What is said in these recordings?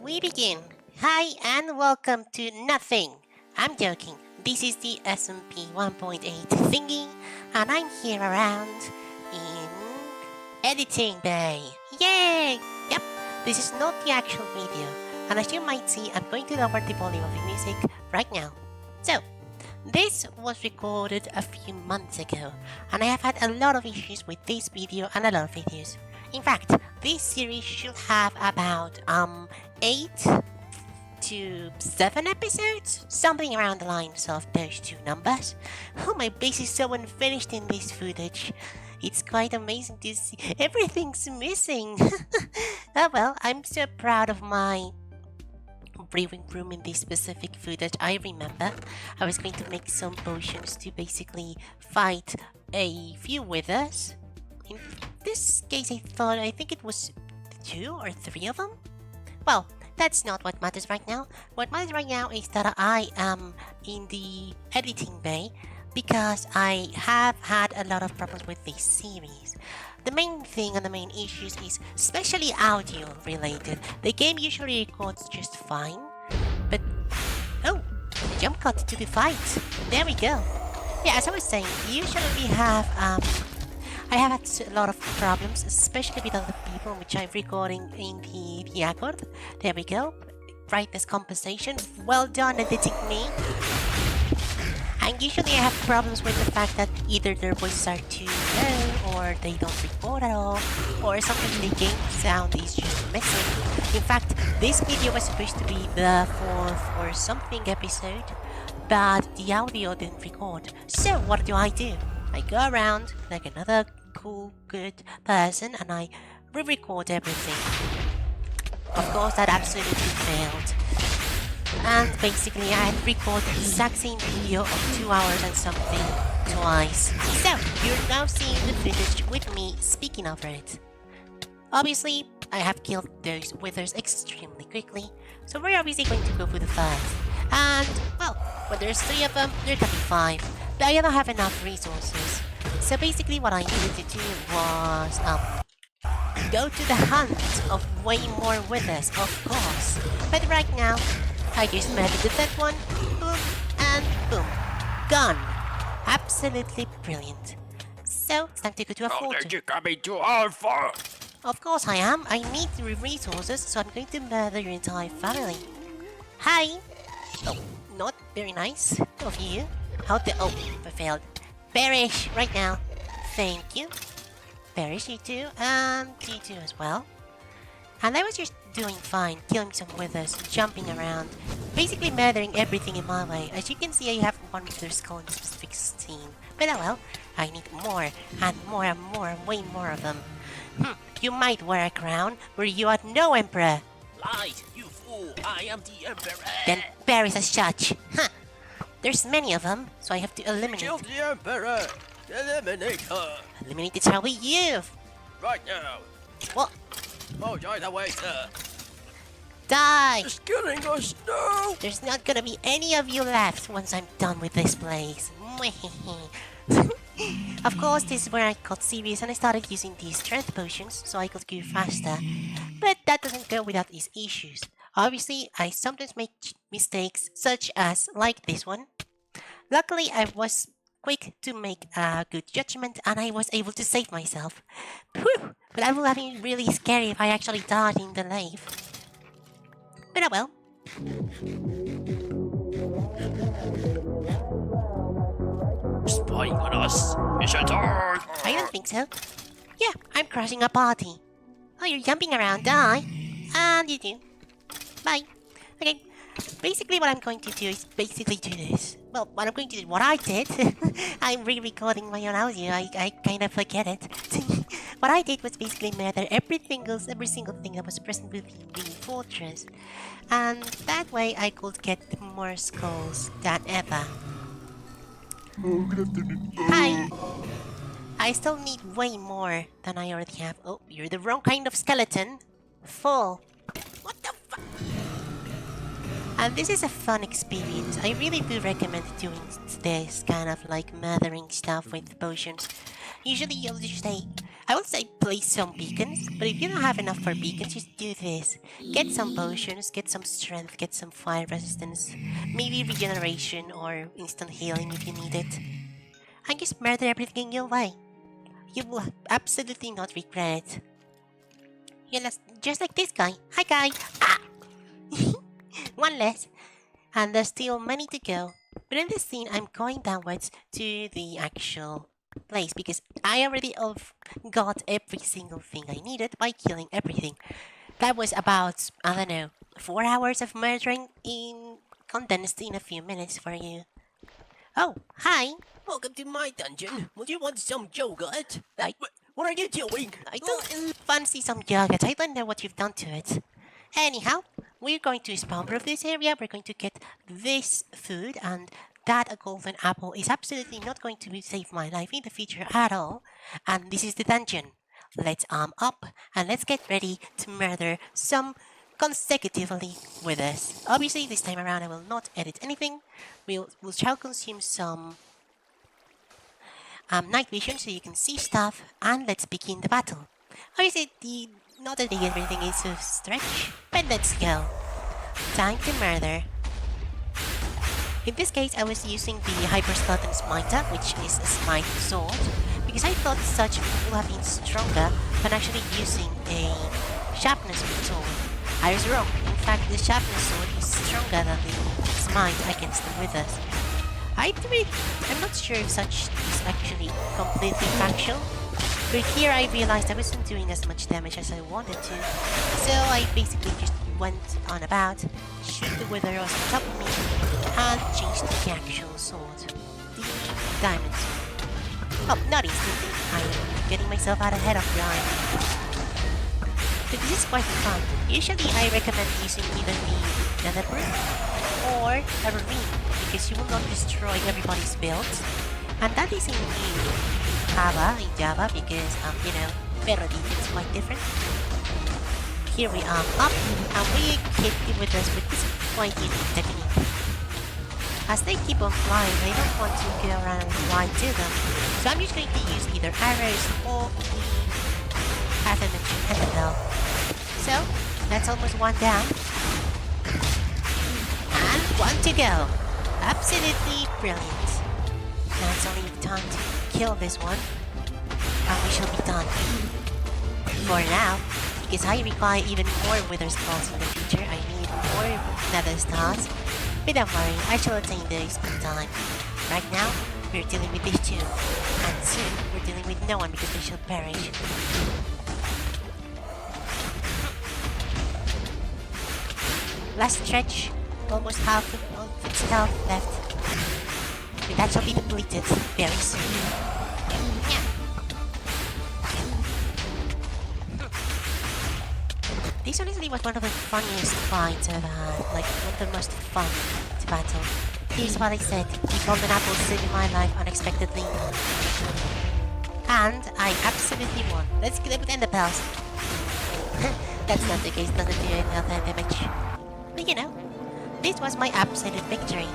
we begin. Hi and welcome to Nothing. I'm joking. This is the SMP 1.8 thingy, and I'm here around in Editing Bay. Yay! Yep, this is not the actual video, and as you might see, I'm going to lower the volume of the music right now. So, this was recorded a few months ago, and I have had a lot of issues with this video and a lot of videos. In fact, this series should have about 8 to 7 episodes, something around the lines of those two numbers. Oh, my base is so unfinished in this footage. It's quite amazing to see. Everything's missing. Oh well, I'm so proud of my brewing room in this specific footage. I remember I was going to make some potions to basically fight a few withers. In this case, I think it was 2 or 3 of them. Well, that's not what matters right now. What matters right now is that I am in the editing bay because I have had a lot of problems with this series. The main thing and the main issues is especially audio related. The game usually records just fine, but oh, jump cut to the fight. There we go. Yeah, as I was saying, usually we have I have had a lot of problems, especially with other people, which I'm recording in the Accord. There we go. Brightness compensation. Well done, editing me. And usually I have problems with the fact that either their voices are too low, or they don't record at all, or something the game sound is just missing. In fact, this video was supposed to be the 4th or something episode, but the audio didn't record. So what do? I go around like another cool, good person and I re-record everything. Of course, that absolutely failed. And basically, I had recorded the exact same video of 2 hours and something twice. So, you're now seeing the footage with me speaking over it. Obviously, I have killed those withers extremely quickly, so we're obviously going to go for the first. And, well, when there's 3 of them, there can be 5. But I don't have enough resources. So basically what I needed to do was, go to the hunt of way more withers, of course. But right now, I just murdered that one, boom, and boom. Gone. Absolutely brilliant. So, it's time to go to a fortress. Did you coming to our farm? Of course I am. I need the resources, so I'm going to murder your entire family. Hi! Oh, not very nice of you. How the— oh, I failed. Perish right now. Thank you. Perish you too, and you too as well. And I was just doing fine, killing some withers, jumping around, basically murdering everything in my way. As you can see, I have one wither skull in the specific scene. But oh well, I need more, and more and more, and way more of them. You might wear a crown, were you are no emperor. Lies, you fool! I am the emperor! Then perish as such. Huh. There's many of them, so I have to eliminate. Kill the emperor! Eliminate her! Eliminate it shall be you! Right now! What? Oh, join the waiter! Die! It's killing us now! There's not gonna be any of you left once I'm done with this place. Of course, this is where I got serious and I started using these strength potions so I could go faster. But that doesn't go without its issues. Obviously, I sometimes make mistakes, such as like this one. Luckily, I was quick to make a good judgment and I was able to save myself. Whew! But that would have been really scary if I actually died in the lave. But oh well. Spying on us! It's your turn! I don't think so. Yeah, I'm crashing a party. Oh, you're jumping around, die. And you do. Bye. Okay, basically what I'm going to do is basically do this. Well, what I'm going to do, what I did, I'm re-recording my own audio, I kind of forget it. What I did was basically murder every single thing that was present within the fortress. And that way I could get more skulls than ever. Oh, good afternoon. Hi! I still need way more than I already have. Oh, you're the wrong kind of skeleton. Full. What the fuck? And this is a fun experience. I really do recommend doing this kind of like murdering stuff with potions. Usually you'll just say, I will say place some beacons, but if you don't have enough for beacons, just do this. Get some potions, get some strength, get some fire resistance, maybe regeneration or instant healing if you need it. And just murder everything in your way. You will absolutely not regret it. Just like this guy. Hi guy! Ah! One less. And there's still many to go. But in this scene, I'm going downwards to the actual place because I already got every single thing I needed by killing everything. That was about, I don't know, 4 hours of murdering in condensed in a few minutes for you. Oh, hi! Welcome to my dungeon. Would you want some yogurt? I- What are you doing? I don't fancy some yogurt. I don't know what you've done to it. Anyhow, we're going to spawn-proof this area. We're going to get this food, and that a golden apple is absolutely not going to save my life in the future at all. And this is the dungeon. Let's arm up and let's get ready to murder some consecutively with us. Obviously, this time around I will not edit anything. We shall consume some night vision so you can see stuff, and let's begin the battle. Obviously, not that everything is a stretch, but let's go. Time to murder. In this case, I was using the Hyperskeleton Smiter, which is a smite sword, because I thought such would have been stronger than actually using a sharpness sword. I was wrong. In fact, the sharpness sword is stronger than the smite against the withers. I'm not sure if such is actually completely factual, but here I realized I wasn't doing as much damage as I wanted to, so I basically just went on about, shoot the wither on top of me, and changed the actual sword, the diamond sword. Oh, not instantly, I'm getting myself out ahead of time. But this is quite fun. Usually I recommend using either the netherbrick or a ravine, because you will not destroy everybody's builds, and that is in Java, because Melody is quite different. Here we are up, and we hit the withers with this quite unique technique. As they keep on flying, I don't want to go around and fly to them, so I'm just going to use either arrows or the aforementioned enderbell. So, that's almost one down. And one to go. Absolutely brilliant. Now it's only time to kill this one, and we shall be done. For now, because I require even more wither spawns in the future, I need more nether stars. But don't worry, I shall attain those in time. Right now, we're dealing with these two, and soon we're dealing with no one because they shall perish. Last stretch, almost half of its health left. But that shall be depleted very soon. Yeah. This honestly was one of the funniest fights I've had, like one of the most fun to battle. Here's what I said, the golden apple saved my life unexpectedly. And I absolutely won. Let's get with the bells. That's not the case, doesn't do enough damage. But you know, this was my absolute victory.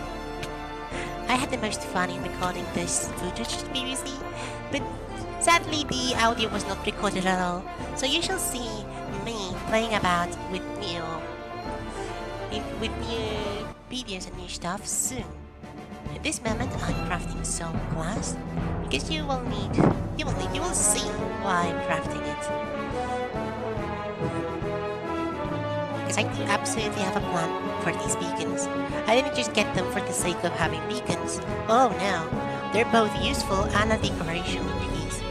I had the most fun in recording this footage previously, but sadly the audio was not recorded at all, so you shall see me playing about with new videos and new stuff soon. At this moment I'm crafting some glass, because you will see why I'm crafting it. Because I do absolutely have a plan for these beacons. I didn't just get them for the sake of having beacons. Oh no, they're both useful and a decorational piece.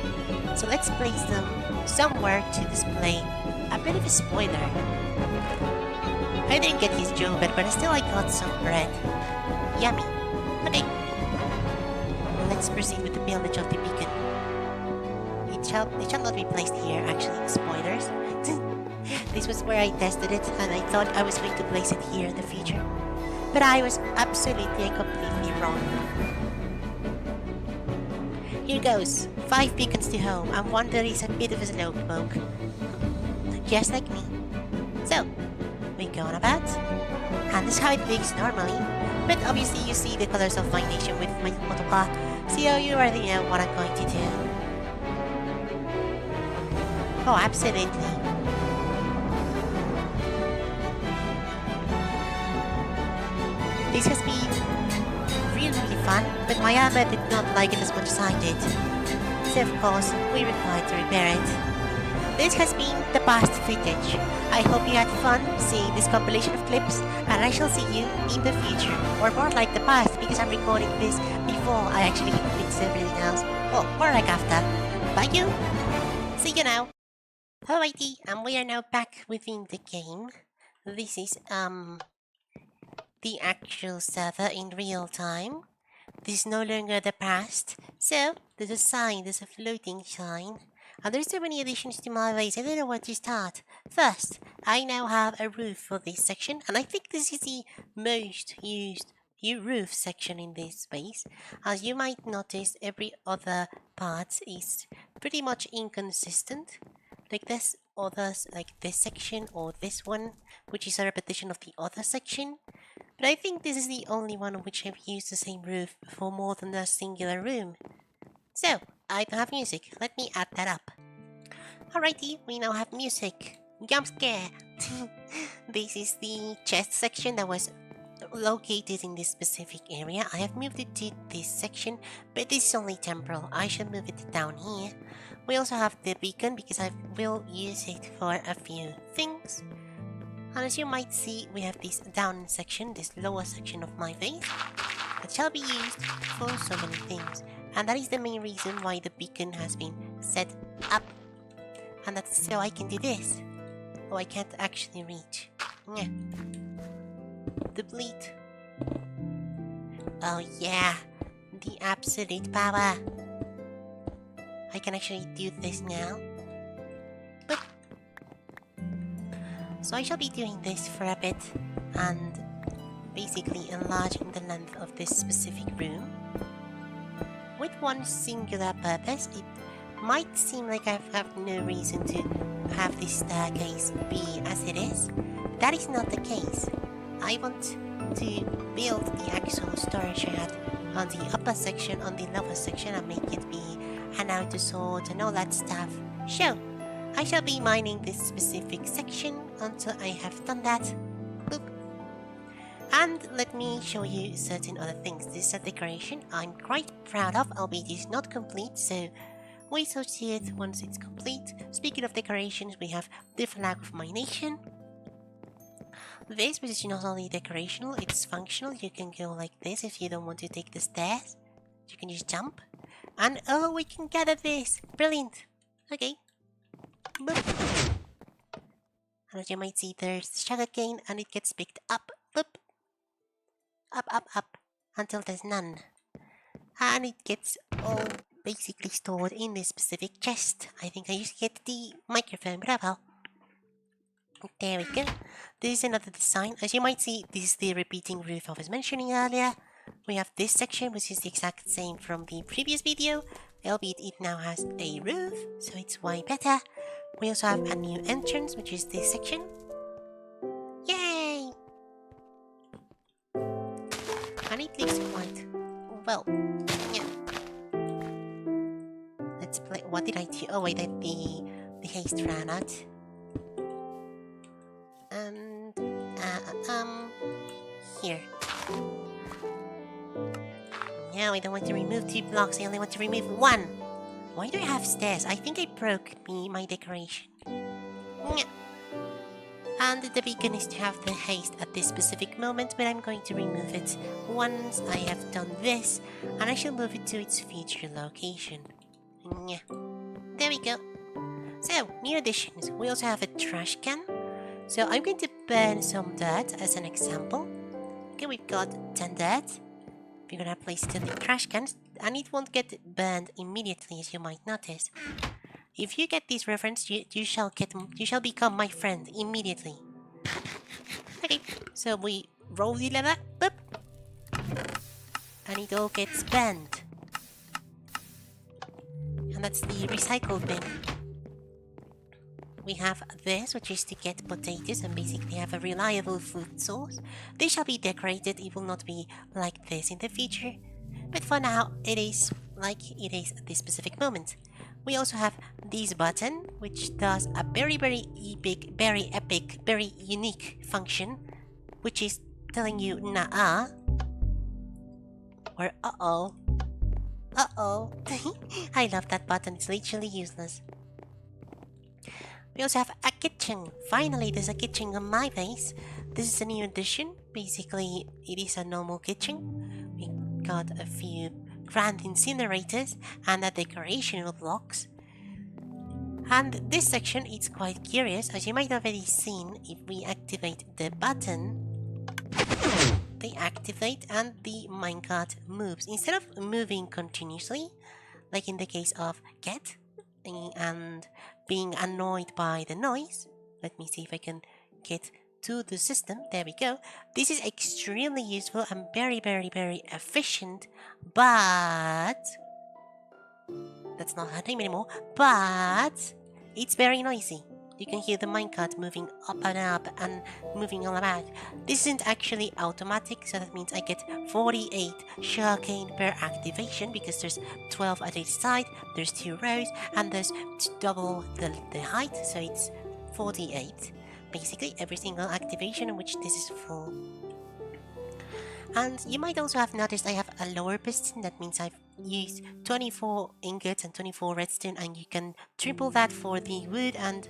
So let's place them somewhere to display a bit of a spoiler. I didn't get his Jobet, but still I got some bread. Yummy. Okay. Let's proceed with the buildage of the beacon. It shall not be placed here, actually, spoilers. This was where I tested it, and I thought I was going to place it here in the future. But I was absolutely and completely wrong. Here goes. 5 beacons to home, and one that is a bit of a slow poke. Just like me. So, we go on about. And this is how it looks normally. But obviously you see the colors of my nation with my motoka, so you already know what I'm going to do. Oh, absolutely. This has been really fun, but my armor did not like it as much as I did. So of course, we required to repair it. This has been the past footage. I hope you had fun seeing this compilation of clips, and I shall see you in the future, or more like the past, because I'm recording this before I actually fix everything else. Well, more like after. Bye you! See you now! Alrighty, and we are now back within the game. This is, the actual server in real time. This is no longer the past. So, there's a sign, there's a floating sign. And there's so many additions to my base, I don't know where to start. First, I now have a roof for this section, and I think this is the most used roof section in this base. As you might notice, every other part is pretty much inconsistent. Like this others, like this section or this one, which is a repetition of the other section. But I think this is the only one on which I've used the same roof for more than a singular room. So, I don't have music. Let me add that up. Alrighty, we now have music. Jump scare! This is the chest section that was located in this specific area. I have moved it to this section, but this is only temporal. I shall move it down here. We also have the beacon because I will use it for a few things. And as you might see, we have this down section, this lower section of my base, that shall be used for so many things. And that is the main reason why the beacon has been set up. And that's so I can do this. Oh, I can't actually reach. Yeah. Deplete. Oh yeah, the absolute power. I can actually do this now. Boop. So I shall be doing this for a bit and basically enlarging the length of this specific room with one singular purpose. It might seem like I have no reason to have this staircase be as it is. That is not the case. I want to build the actual storage I had on the upper section, on the lower section, and make it be an outer sword and all that stuff. So, I shall be mining this specific section until I have done that. Boop. And let me show you certain other things. This is a decoration I'm quite proud of, albeit it's not complete, so we shall see it once it's complete. Speaking of decorations, we have the flag of my nation. This, which is not only decorational, it's functional. You can go like this if you don't want to take the stairs. You can just jump. And oh, we can gather this! Brilliant! Okay. Boop. And as you might see, there's sugarcane and it gets picked up. Boop. Up, up, up. Until there's none. And it gets all basically stored in this specific chest. I think I used to get the microphone, but oh well. There we go. This is another design. As you might see, this is the repeating roof I was mentioning earlier. We have this section, which is the exact same from the previous video, albeit it now has a roof, so it's way better. We also have a new entrance, which is this section. Yay! And it looks quite well. Yeah. Let's play. What did I do? Oh wait, the haste ran out. And here. Now I don't want to remove 2 blocks, I only want to remove 1. Why do I have stairs? I think I broke my decoration. And the beacon is to have the haste at this specific moment, but I'm going to remove it once I have done this, and I shall move it to its future location. There we go. So, new additions. We also have a trash can. So I'm going to burn some dirt as an example. Okay, we've got 10 dirt. We're gonna place it in the trash cans, and it won't get burned immediately, as you might notice. If you get this reference, you shall become my friend immediately. Okay, so we roll the lever, boop, and it all gets burned. And that's the recycled bin. We have this, which is to get potatoes and basically have a reliable food source. They shall be decorated, it will not be like this in the future. But for now, it is like it is at this specific moment. We also have this button, which does a very, very epic, very unique function, which is telling you nah or uh-oh. Uh-oh. I love that button, it's literally useless. We also have a kitchen. Finally, there's a kitchen on my base. This is a new addition. Basically, it is a normal kitchen. We got a few grand incinerators and a decoration of blocks. And this section is quite curious, as you might have already seen. If we activate the button, they activate and the minecart moves. Instead of moving continuously, like in the case of Cat, and being annoyed by the noise. Let me see if I can get to the system. There we go. This is extremely useful and very, very, very efficient, but that's not her name anymore. But it's very noisy. You can hear the minecart moving up and moving all about. This isn't actually automatic, so that means I get 48 sugarcane per activation because there's 12 at each side, there's 2 rows, and there's double the height, so it's 48. Basically, every single activation in which this is full. And you might also have noticed I have a lower piston. That means I've used 24 ingots and 24 redstone, and you can triple that for the wood and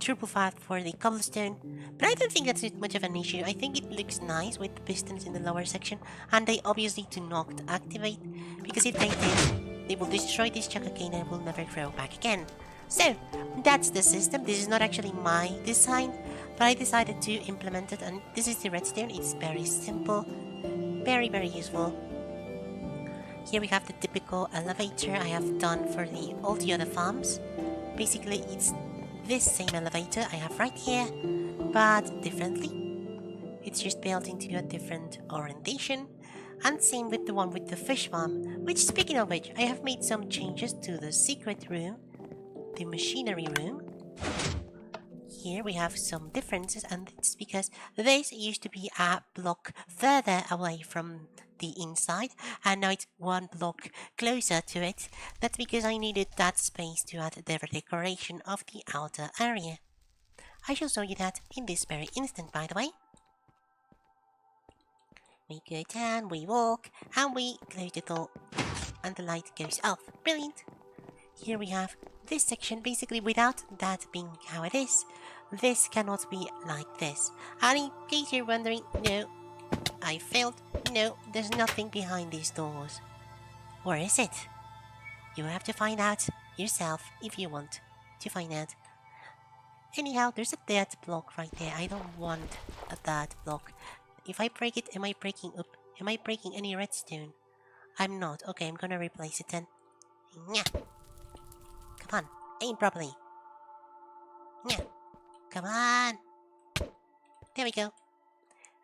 triple that for the cobblestone. But I don't think that's much of an issue. I think it looks nice with the pistons in the lower section, and they obviously do not activate, because if they did, they will destroy this sugarcane and will never grow back again. So, that's the system. This is not actually my design, but I decided to implement it, and this is the redstone. It's very simple, very, very useful. Here we have the typical elevator I have done for all the other farms. Basically, it's this same elevator I have right here, but differently. It's just built into a different orientation, and same with the one with the fish farm, which, speaking of which, I have made some changes to the secret room, the machinery room. Here we have some differences, and it's because this used to be a block further away from the inside, and now it's one block closer to it. That's because I needed that space to add the decoration of the outer area. I shall show you that in this very instant, by the way. We go down, we walk, and we close the door, and the light goes off. Brilliant! Here we have this section, basically without that being how it is. This cannot be like this. And in case you're wondering, no, I failed. No, there's nothing behind these doors. Or is it? You have to find out yourself if you want to find out. Anyhow, there's a dead block right there. I don't want a dead block. If I break it, am I breaking any redstone? I'm not. Okay, I'm gonna replace it then. Nya. Come on, aim properly. Nya. Come on. There we go.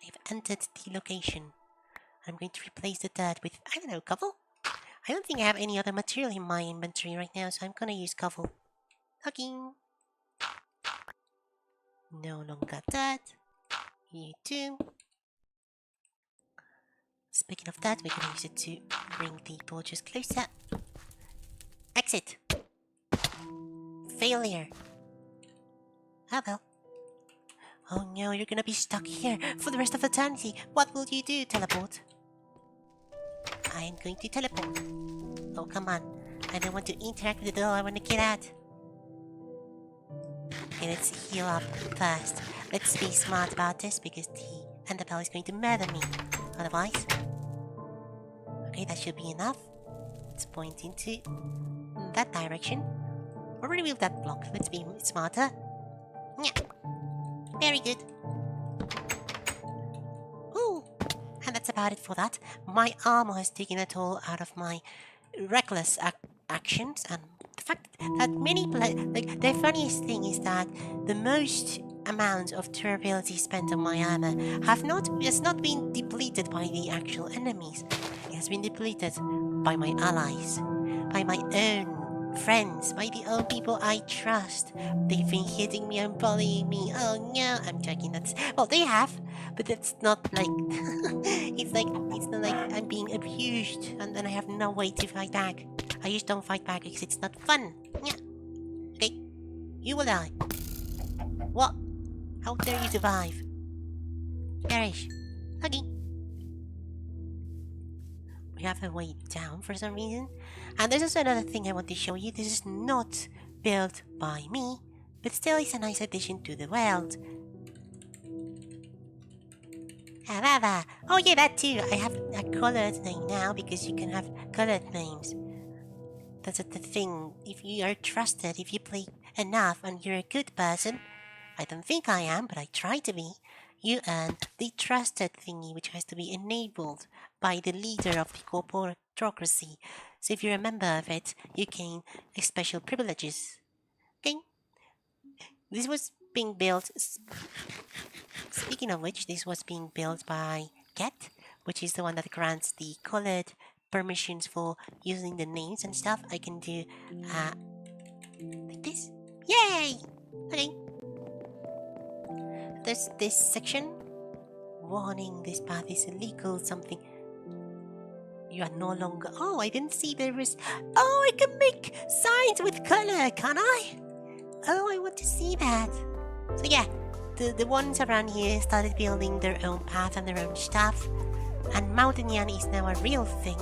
I've entered the location. I'm going to replace the dirt with, I don't know, cobble? I don't think I have any other material in my inventory right now, so I'm gonna use cobble. Hugging. No longer that. You too. Speaking of that, we're gonna use it to bring the torches closer. Exit. Failure. Oh well. Oh no, you're gonna be stuck here for the rest of eternity. What will you do, teleport? I am going to teleport. Oh, come on. I don't want to interact with the door, I want to get out. Okay, let's heal up first. Let's be smart about this, because the Enderpearl is going to murder me. Otherwise. Okay, that should be enough. Let's point into that direction. Or remove that block. Let's be smarter. Yeah. Very good. Ooh. And that's about it for that. My armor has taken a toll out of my reckless actions, and the fact that the funniest thing is that the most amount of durability spent on my armor has not been depleted by the actual enemies. It has been depleted by my allies, by my own friends, by the own people I trust. They've been hitting me and bullying me. Oh no, I'm joking. Well, they have, but it's not like it's not like I'm being abused and I have no way to fight back. I just don't fight back because it's not fun. Yeah. Okay. You will die. What? How dare you survive? Perish. Okay. We have a way down for some reason. And there's also another thing I want to show you. This is not built by me, but still is a nice addition to the world. Awawa. Oh yeah, that too. I have a colored name now because you can have colored names. That's the thing. If you are trusted, if you play enough and you're a good person, I don't think I am, but I try to be, you earn the trusted thingy, which has to be enabled by the leader of the corporatocracy. So if you're a member of it, you gain special privileges. Okay? This was being built. Speaking of which, this was being built by Cat, which is the one that grants the colored permissions for using the names and stuff. I can do like this. Yay! Okay. There's this section. Warning, this path is illegal, something. You are no longer. Oh, I didn't see there was. Oh, I can make signs with color, can I? Oh, I want to see that. So, yeah, the ones around here started building their own path and their own stuff. And Mountain is now a real thing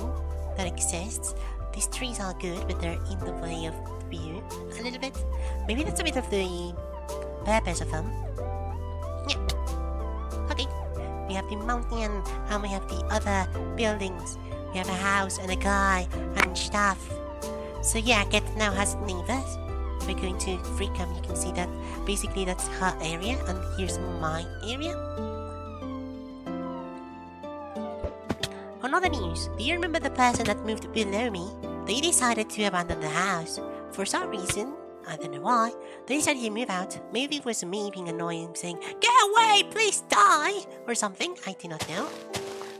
that exists. These trees are good, but they're in the way of view a little bit. Maybe that's a bit of the purpose of them. Yeah. Okay. We have the mountain and we have the other buildings. We have a house and a guy and stuff. So yeah, Get now has neighbors. If we're going to Freecam, you can see that basically that's her area and here's my area. On other news, do you remember the person that moved below me? They decided to abandon the house. For some reason, I don't know why, they decided to move out. Maybe it was me being annoying saying, "Get away, please die!" or something, I do not know.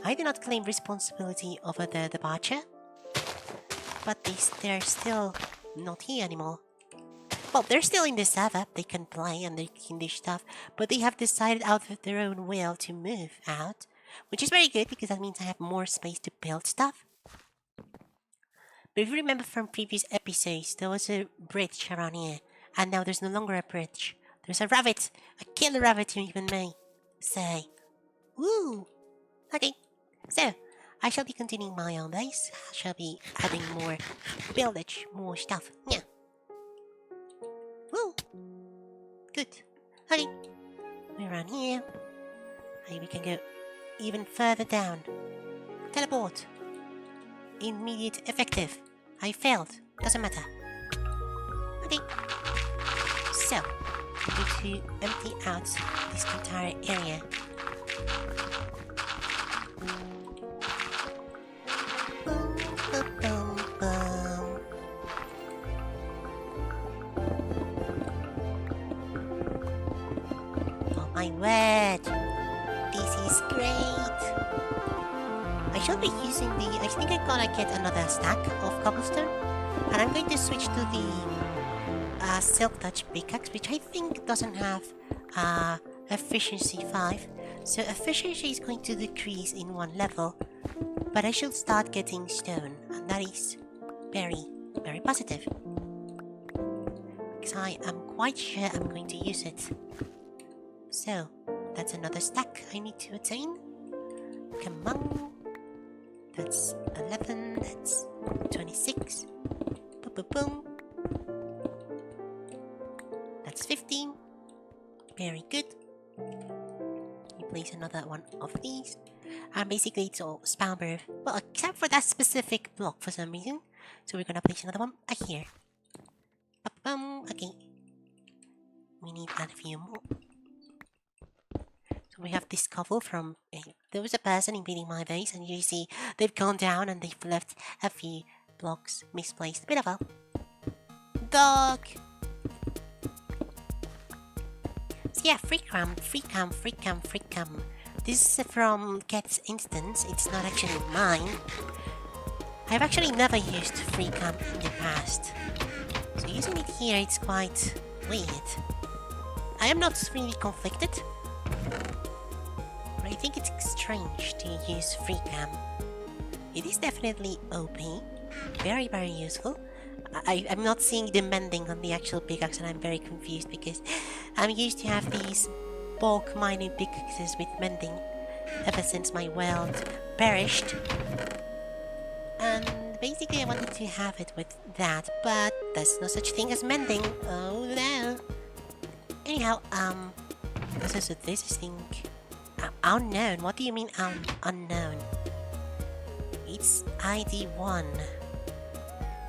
I do not claim responsibility over their departure. But they're still not here anymore. Well, they're still in the server, they can play and they can do stuff, but they have decided out of their own will to move out. Which is very good because that means I have more space to build stuff. But if you remember from previous episodes, there was a bridge around here, and now there's no longer a bridge. There's a rabbit, a killer rabbit, you even may say. Woo! Okay, so I shall be continuing my own base. I shall be adding more village, more stuff. Yeah. Woo! Good. Okay, we're around here. Maybe we can go even further down. Teleport. Immediate effective. I failed. Doesn't matter. Okay. So, I'm going to empty out this entire area. Boom, boom, boom, boom. Oh my word. This is great. I shall be using I think I'm gonna get another stack of cobblestone. And I'm going to switch to the Silk Touch pickaxe, which I think doesn't have efficiency 5. So efficiency is going to decrease in one level. But I should start getting stone. And that is very, very positive. Because I am quite sure I'm going to use it. So, that's another stack I need to attain. Come on. That's 11, that's 26. Boom, boom, boom. That's 15. Very good. You place another one of these. And basically it's all spawn proof. Well, except for that specific block for some reason. So we're gonna place another one here. Okay. We need to add a few more. So we have this couple from... there was a person invading my base, and you see they've gone down and they've left a few blocks misplaced. Bit of a dog. So yeah, freecam. This is from Cat's instance. It's not actually mine. I've actually never used freecam in the past. So using it here, it's quite weird. I am not really conflicted. But I think it's strange to use freecam. It is definitely OP. Very, very useful. I'm not seeing the mending on the actual pickaxe, and I'm very confused because I'm used to have these bulk mining pickaxes with mending ever since my world perished. And basically I wanted to have it with that, but there's no such thing as mending. Oh no. Anyhow, this is thing. Unknown. What do you mean unknown? It's ID 1.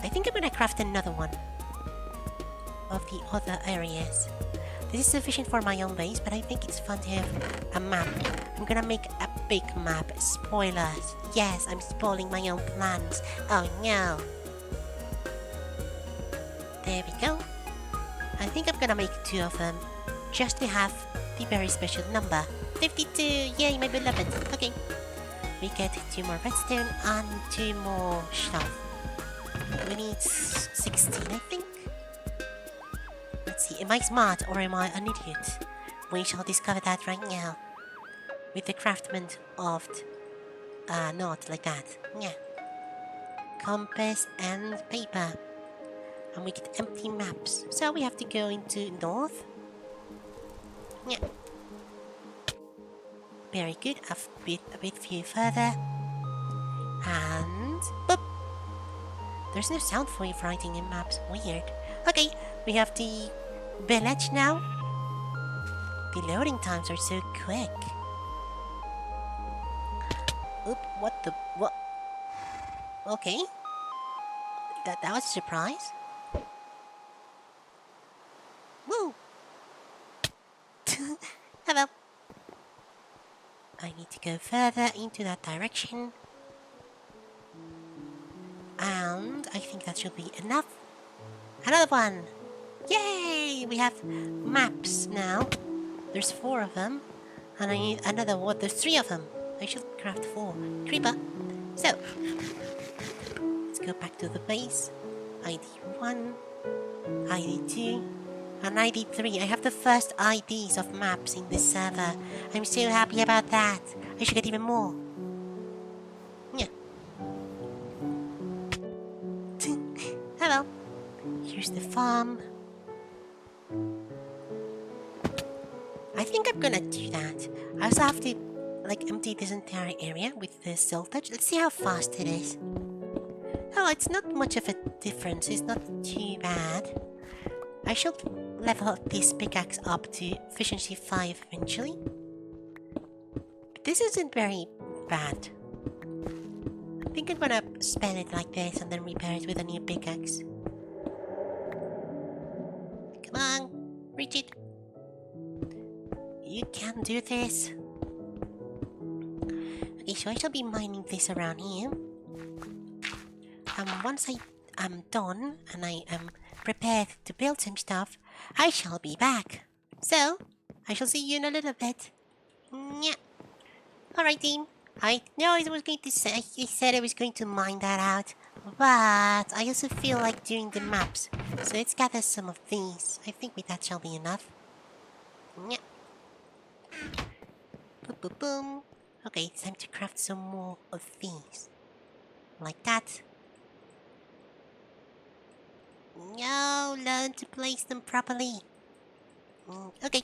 I think I'm gonna craft another one of the other areas. This is sufficient for my own base, but I think it's fun to have a map. I'm gonna make a big map. Spoilers. Yes, I'm spoiling my own plans. Oh no. There we go. I think I'm gonna make 2 of them, just to have the very special number. 52! Yay, my beloved! Okay. We get 2 more redstone and 2 more stuff. We need 16, I think. Let's see, am I smart or am I an idiot? We shall discover that right now. With the craftment of... not like that. Yeah. Compass and paper. And we get empty maps. So we have to go into north. Yeah. Very good. A bit few further. And... boop! There's no sound for you writing in maps. Weird. Okay, we have the village now. The loading times are so quick. Oop, what? Okay. That was a surprise. Woo! Hello. I need to go further into that direction. And I think that should be enough. Another one! Yay! We have maps now. There's 4 of them. And I need another one. There's 3 of them. I should craft 4. Creeper. So, let's go back to the base. ID 1, ID 2, and ID 3. I have the first IDs of maps in this server. I'm so happy about that. I should get even more. Yeah. Hello. Here's the farm. I think I'm gonna do that. I also have to empty this entire area with the siltage. Let's see how fast it is. Oh, it's not much of a difference. It's not too bad. I should level up this pickaxe up to efficiency 5 eventually. But this isn't very bad. I think I'm gonna spend it like this and then repair it with a new pickaxe. Come on, reach it. You can do this. Okay, so I shall be mining this around here. Once I am done and I am prepared to build some stuff, I shall be back. So, I shall see you in a little bit. Yeah. Alright, team. I know I was going to say, I said I was going to mine that out, but I also feel like doing the maps. So let's gather some of these. I think that shall be enough. Yeah. Boom, boom, boom. Okay, it's time to craft some more of these. Like that. No, learn to place them properly. Okay.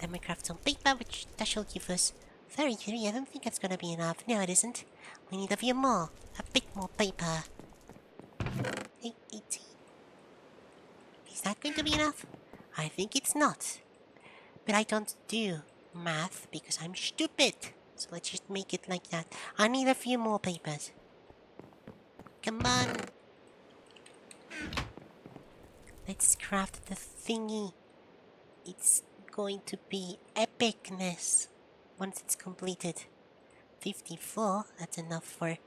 Then we craft some paper, which that shall give us 33. I don't think that's gonna be enough. No, it isn't. We need a few more. A bit more paper. 18. Is that going to be enough? I think it's not. But I don't do math because I'm stupid. So let's just make it like that. I need a few more papers. Come on. Let's craft the thingy. It's going to be epicness once it's completed. 54, that's enough for...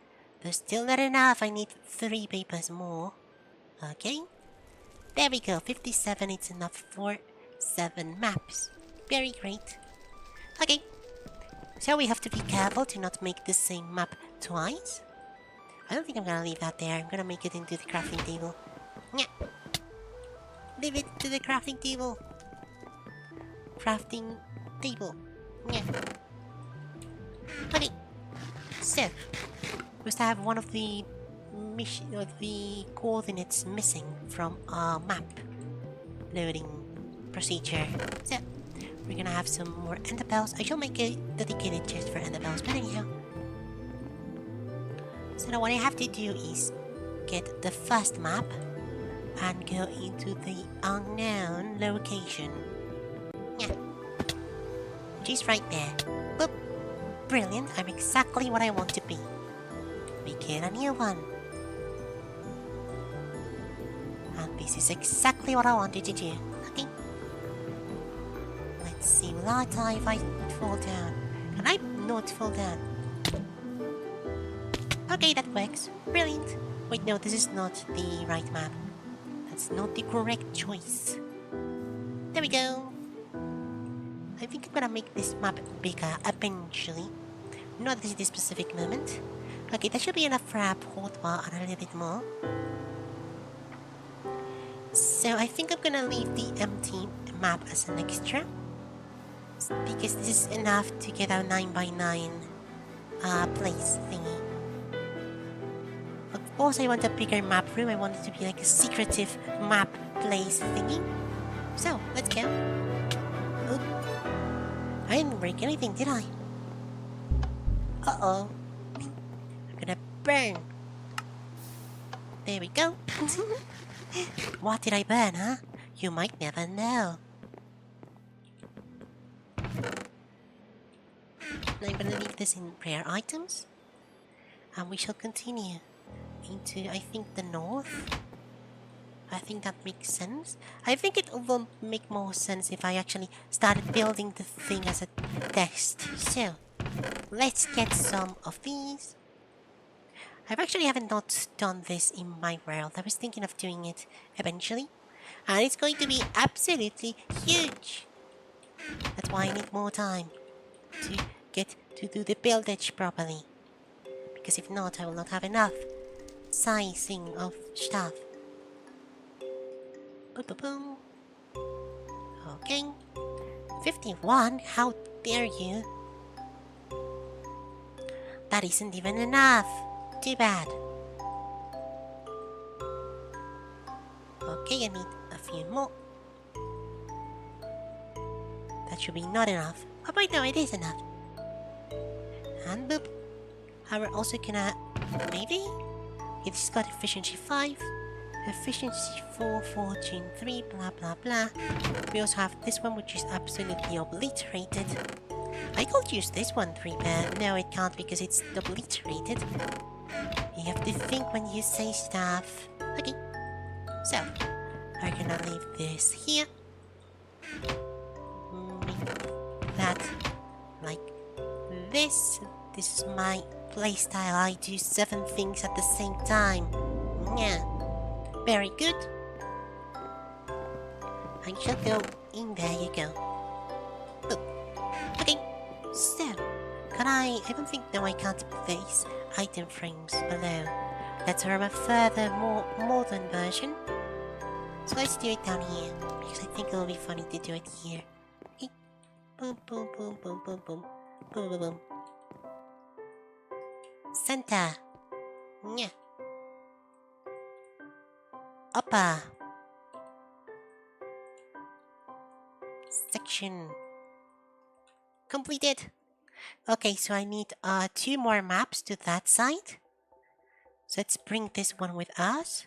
There's still not enough. I need 3 papers more. Okay. There we go. 57, it's enough for 7 maps. Very great. Okay. So we have to be careful to not make the same map twice. I don't think I'm gonna leave that there. I'm gonna make it into the crafting table. Yeah. Leave it to the crafting table. Crafting table. Yeah. Okay. So, we still have one of the the coordinates missing from our map loading procedure. So we're gonna have some more ender bells. I shall make a dedicated chest for ender bells, but anyhow. So now what I have to do is get the first map and go into the unknown location. Yeah. Which is right there. Boop. Brilliant, I'm exactly what I want to be. We get a new one. And this is exactly what I wanted to do. Okay. Let's see, will I die if I fall down? Can I not fall down? Okay, that works. Brilliant. Wait, no, this is not the right map. That's not the correct choice. There we go. I think I'm gonna make this map bigger eventually. Not at this specific moment. Okay, that should be enough for our port bar and a little bit more. So I think I'm gonna leave the empty map as an extra. Because this is enough to get our 9x9 place thingy. Of course I want a bigger map room. I want it to be like a secretive map place thingy. So, let's go. Oh, I didn't break anything, did I? Uh-oh. I'm gonna burn. There we go. What did I burn, huh? You might never know. I'm gonna leave this in prayer items. And we shall continue into, I think, the north. I think that makes sense. I think it will make more sense if I actually started building the thing as a test. So, let's get some of these. I actually haven't not done this in my world. I was thinking of doing it eventually. And it's going to be absolutely huge. That's why I need more time to get to do the buildage properly. Because if not, I will not have enough sizing of stuff. Boom, boom, boom. Okay. 51? How dare you? That isn't even enough. Too bad. Okay, I need a few more. That should be not enough. Oh wait, no, it is enough. And boop. And we're also gonna... maybe? It's got efficiency 5. Efficiency 4, fortune 3, blah blah blah. We also have this one which is absolutely obliterated. I could use this one to repair. No, it can't because it's obliterated. You have to think when you say stuff. Okay. So, I'm gonna leave this here. Make that like this. This is my playstyle. I do 7 things at the same time. Yeah. Very good. I shall go in there you go. Boop. Okay. So, can I don't think, no I can't place item frames below. Let's have a further, more modern version. So let's do it down here, because I think it'll be funny to do it here. Okay. Boom, boom, boom, boom, boom, boom. Boom, boom, boom. Center. Yeah. Upper. Section. Completed. Okay, so I need 2 more maps to that side. So let's bring this one with us.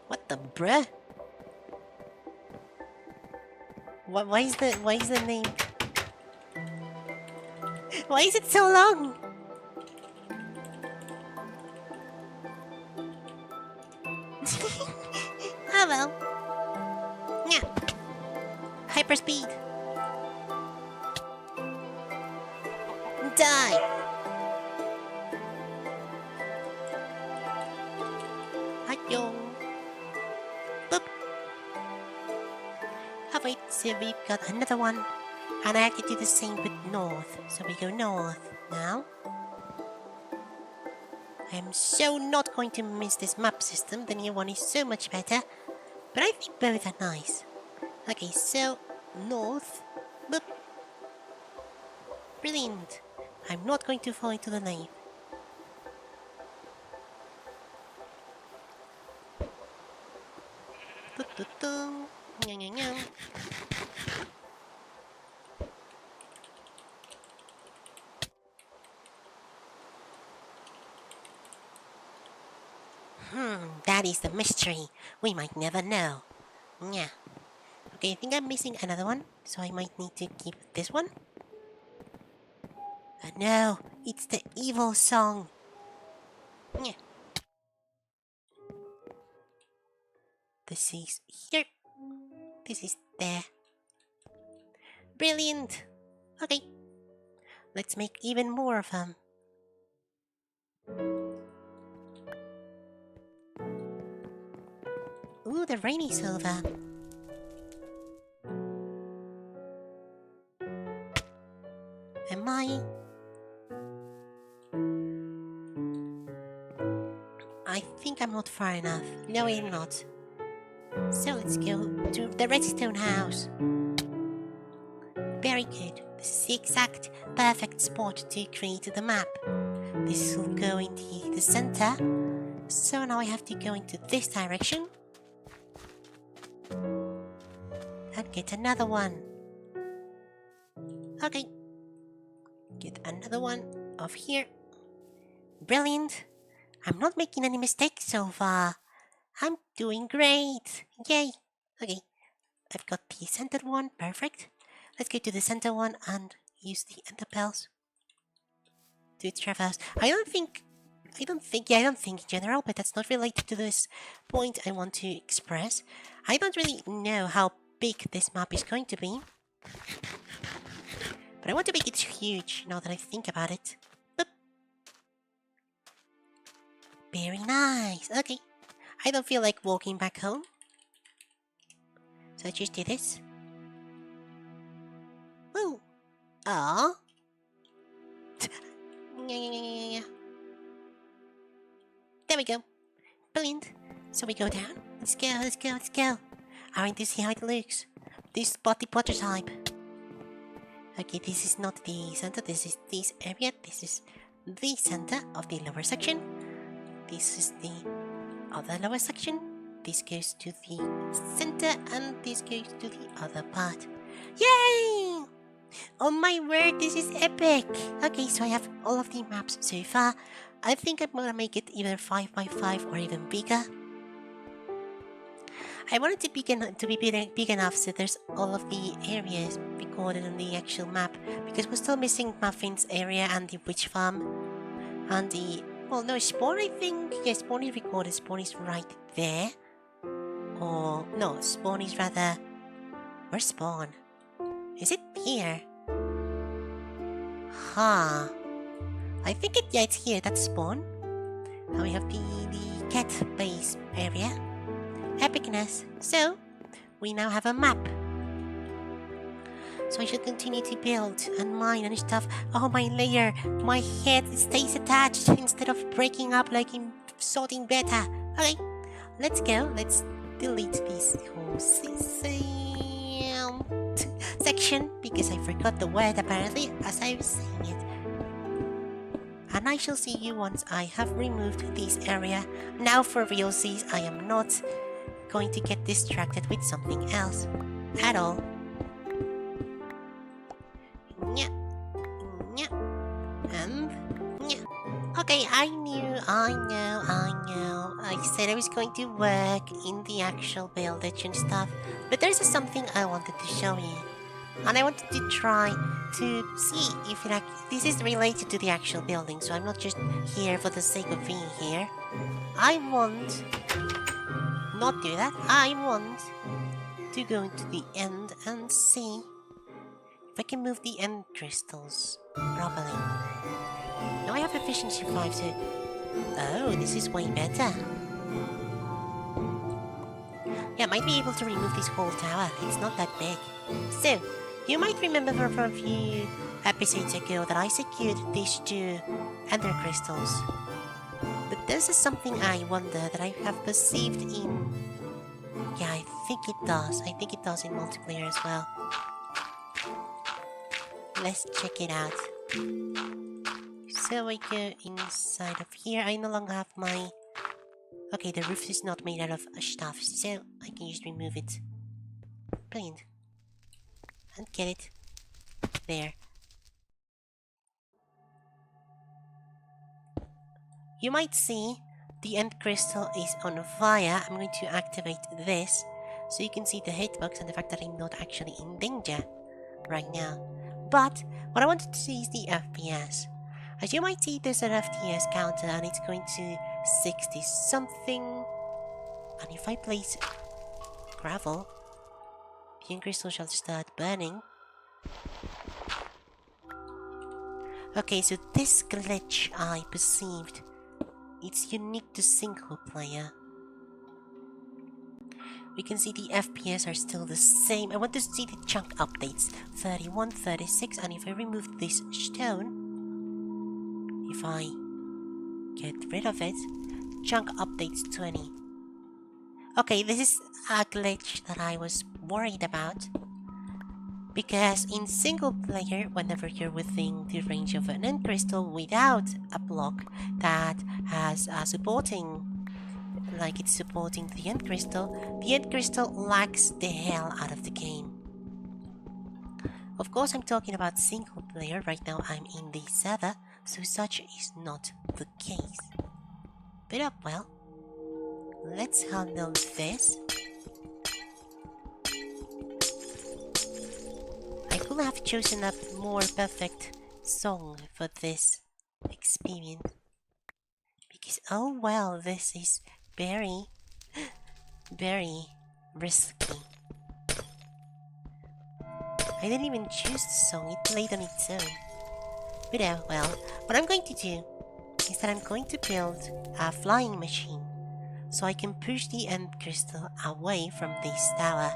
What the bruh? Why is the name? Why is it so long? Oh well. Yeah. Hyperspeed. Die. Hi-yo. Boop. Oh wait, so we've got another one. And I have to do the same with north. So we go north now. I am so not going to miss this map system. The new one is so much better. But I think both are nice. Okay, so north. Boop. Brilliant. I'm not going to fall into the nave. Tu-tu-tu. Nya. That is the mystery. We might never know. Yeah. Okay, I think I'm missing another one, so I might need to keep this one. No, it's the evil song. Yeah. This is here. This is there. Brilliant. Okay, let's make even more of them. Ooh, the rainy silver. Am I think I'm not far enough. No, I'm not. So let's go to the redstone house. Very good. This is the exact perfect spot to create the map. This will go into the center. So now I have to go into this direction. And get another one. Okay. Get another one off here. Brilliant. I'm not making any mistakes so far. I'm doing great. Yay. Okay. I've got the centered one. Perfect. Let's go to the center one and use the ender pearls to traverse. I don't think in general, but that's not related to this point I want to express. I don't really know how big this map is going to be. But I want to make it huge now that I think about it. Boop. Very nice. Okay. I don't feel like walking back home. So I just do this. Woo! Aww. There we go. Brilliant. So we go down. Let's go, let's go, let's go. I want to see how it looks. This body prototype. Okay, this is not the center. This is this area. This is the center of the lower section. This is the other lower section. This goes to the center and this goes to the other part. Yay! Oh my word, this is epic! Okay, so I have all of the maps so far. I think I'm gonna make it either 5x5 or even bigger. I want it to be big enough so there's all of the areas recorded on the actual map, because we're still missing Muffin's area and the witch farm and the... well, no, spawn, I think. Yeah, spawn is recorded. Spawn is right there. Or no, spawn is rather... where's spawn? Is it here? Huh. I think it's here. That's spawn. Now we have the cat base area. Epicness. So, we now have a map. So I should continue to build and mine and stuff. Oh, my layer. My head stays attached instead of breaking up like in sorting beta. Okay, let's go. Let's delete this whole section because I forgot the word apparently as I was saying it. And I shall see you once I have removed this area. Now for realsies, I am not going to get distracted with something else at all. And okay, I know. I said I was going to work in the actual building and stuff, but there's something I wanted to show you. And I wanted to try to see if this is related to the actual building, so I'm not just here for the sake of being here. I want... not do that. I want to go into the end and see if I can move the end crystals properly. Now I have efficiency 5, so... oh, this is way better. Yeah, I might be able to remove this whole tower. It's not that big. So, you might remember from a few episodes ago that I secured these 2 ender crystals. But this is something I wonder that I have perceived in... yeah, I think it does. I think it does in multiplayer as well. Let's check it out. So I go inside of here. I no longer have my... Okay, the roof is not made out of stuff, so I can just remove it. Brilliant. And get it. There. You might see the end crystal is on fire. I'm going to activate this so you can see the hitbox and the fact that I'm not actually in danger right now. But what I wanted to see is the FPS. As you might see, there's an FPS counter and it's going to 60 something. And if I place gravel, the end crystal shall start burning. Okay, so this glitch I perceived, it's unique to single player. We can see the FPS are still the same. I want to see the chunk updates. 31, 36, and if I remove this stone, if I get rid of it, chunk updates 20. Okay, this is a glitch that I was worried about. Because in single player, whenever you're within the range of an end crystal without a block that has a supporting, like it's supporting the end crystal lags the hell out of the game. Of course, I'm talking about single player. Right now I'm in the server, so such is not the case. But well, let's handle this. I could have chosen a more perfect song for this experience. Because, oh well, this is very, very risky. I didn't even choose the song, it played on its own. But oh well, what I'm going to do is that I'm going to build a flying machine so I can push the end crystal away from this tower.